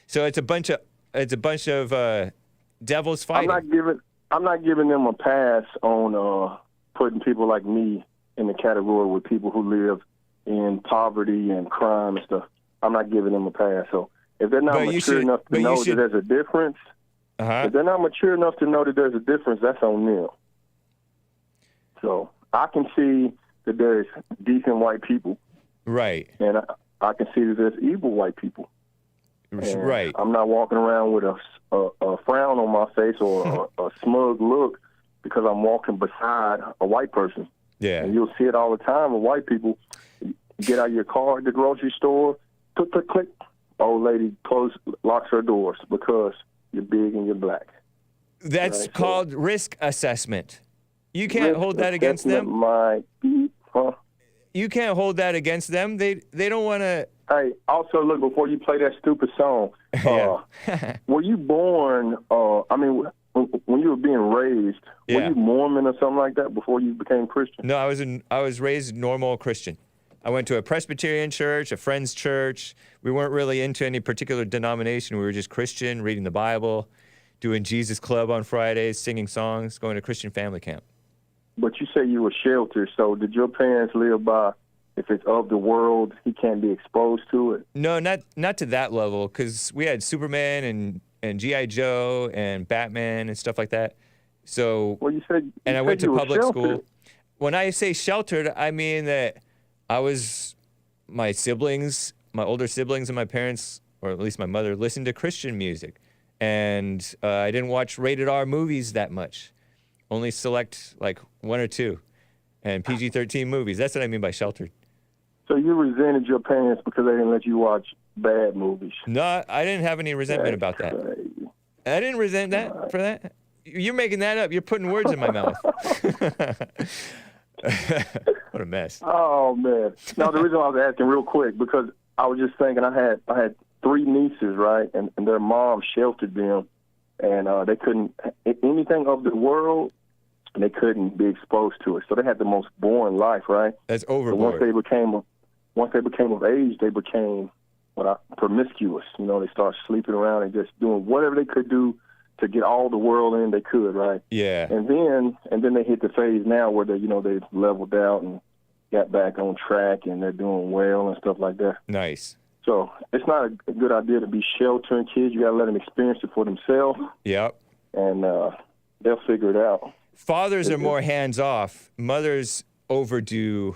So it's a bunch of devils fighting. I'm not giving them a pass on putting people like me in the category with people who live in poverty and crime and stuff. I'm not giving them a pass. So if they're not mature enough to know that there's a difference, if they're not mature enough to know that there's a difference, that's on them. So I can see that there's decent white people. Right. And I can see that there's evil white people. And right. I'm not walking around with a frown on my face or a smug look because I'm walking beside a white person. Yeah. And you'll see it all the time with white people. You get out of your car at the grocery store, click, click, click. Old lady locks her doors because you're big and you're black. That's called risk assessment. You can't hold that against them. You can't hold that against them. They don't want to. Hey, also, look, before you play that stupid song, were you born, when you were being raised, were you Mormon or something like that before you became Christian? No, I was raised normal Christian. I went to a Presbyterian church, a friend's church. We weren't really into any particular denomination. We were just Christian, reading the Bible, doing Jesus Club on Fridays, singing songs, going to Christian family camp. But you say you were sheltered, so did your parents live by, if it's of the world, he can't be exposed to it? No, not to that level, because we had Superman and G.I. Joe and Batman and stuff like that. So, well, you said I went to public sheltered. school. When I say sheltered, I mean that my siblings, my older siblings and my parents, or at least my mother, listened to Christian music. And I didn't watch rated R movies that much. Only select like one or two. And PG-13 movies. That's what I mean by sheltered. So you resented your parents because they didn't let you watch bad movies? No, I didn't have any resentment about that. Crazy. I didn't resent that for that. You're making that up. You're putting words in my mouth. What a mess. Oh, man. No, the reason why I was asking real quick, because I was just thinking I had 3 nieces, right? And their mom sheltered them. And they couldn't, anything of the world, they couldn't be exposed to it. So they had the most boring life, right? That's overboard. Once they became of age, they became promiscuous. You know, they started sleeping around and just doing whatever they could do to get all the world in they could, right? Yeah. And then they hit the phase now where they've leveled out and got back on track and they're doing well and stuff like that. Nice. So it's not a good idea to be sheltering kids. You got to let them experience it for themselves. Yep. And they'll figure it out. Fathers are more hands-off. Mothers overdo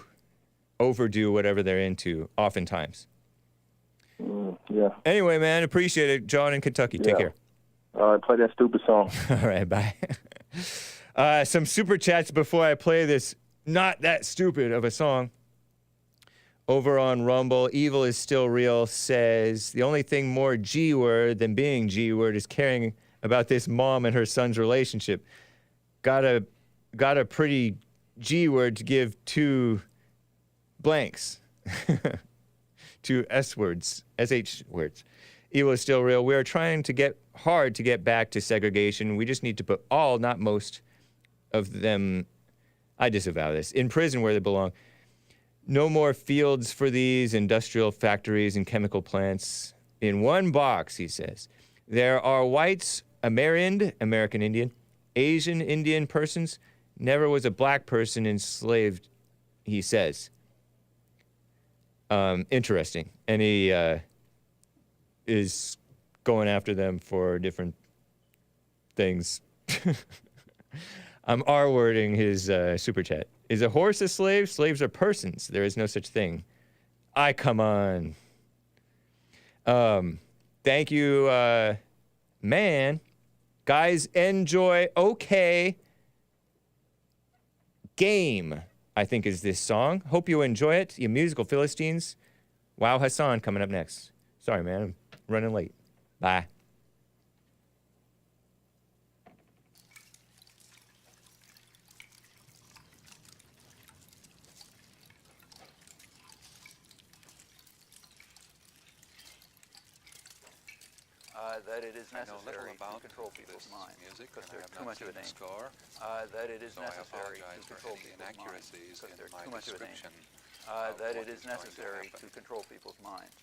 whatever they're into, oftentimes. Yeah. Anyway, man, appreciate it. John in Kentucky. Take care. All right, play that stupid song. All right, bye. Some super chats before I play this not that stupid of a song. Over on Rumble, Evil is Still Real says, the only thing more G-word than being G-word is caring about this mom and her son's relationship. Got a pretty G-word to give 2 blanks. 2 S-words, SH words. Evil is still real. We are trying to get hard to get back to segregation. We just need to put all, not most, of them, I disavow this, in prison where they belong. No more fields for these industrial factories and chemical plants. In one box, he says, there are whites, American Indian, Asian Indian persons. Never was a black person enslaved, he says. Interesting. And he is going after them for different things. I'm R-wording his super chat. Is a horse a slave? Slaves are persons. There is no such thing. Come on. Thank you, man. Guys, enjoy. Okay. Game. I think, is this song. Hope you enjoy it, you musical Philistines. Wow Hassan coming up next. Sorry, man. I'm running late. Bye. That it is necessary to control people's minds because there's too much of a danger. That it is necessary to control people's minds because there's too much of a danger. That it is necessary to control people's minds.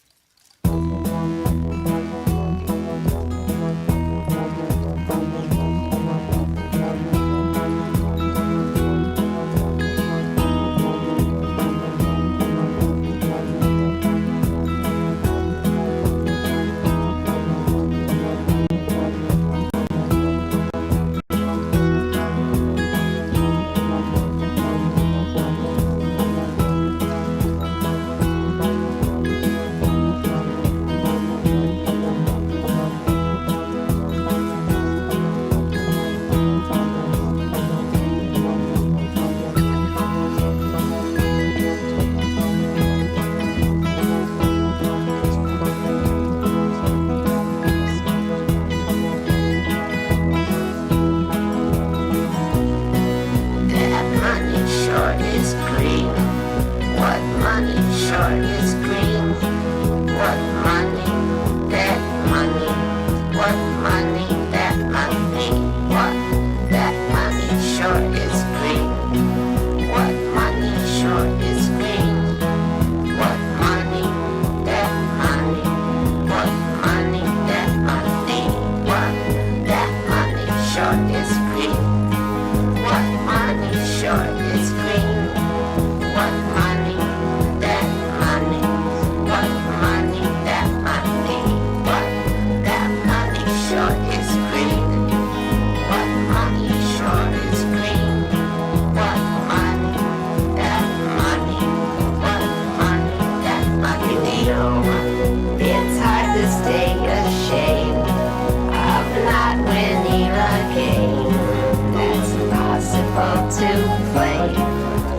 To play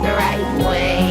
the right way.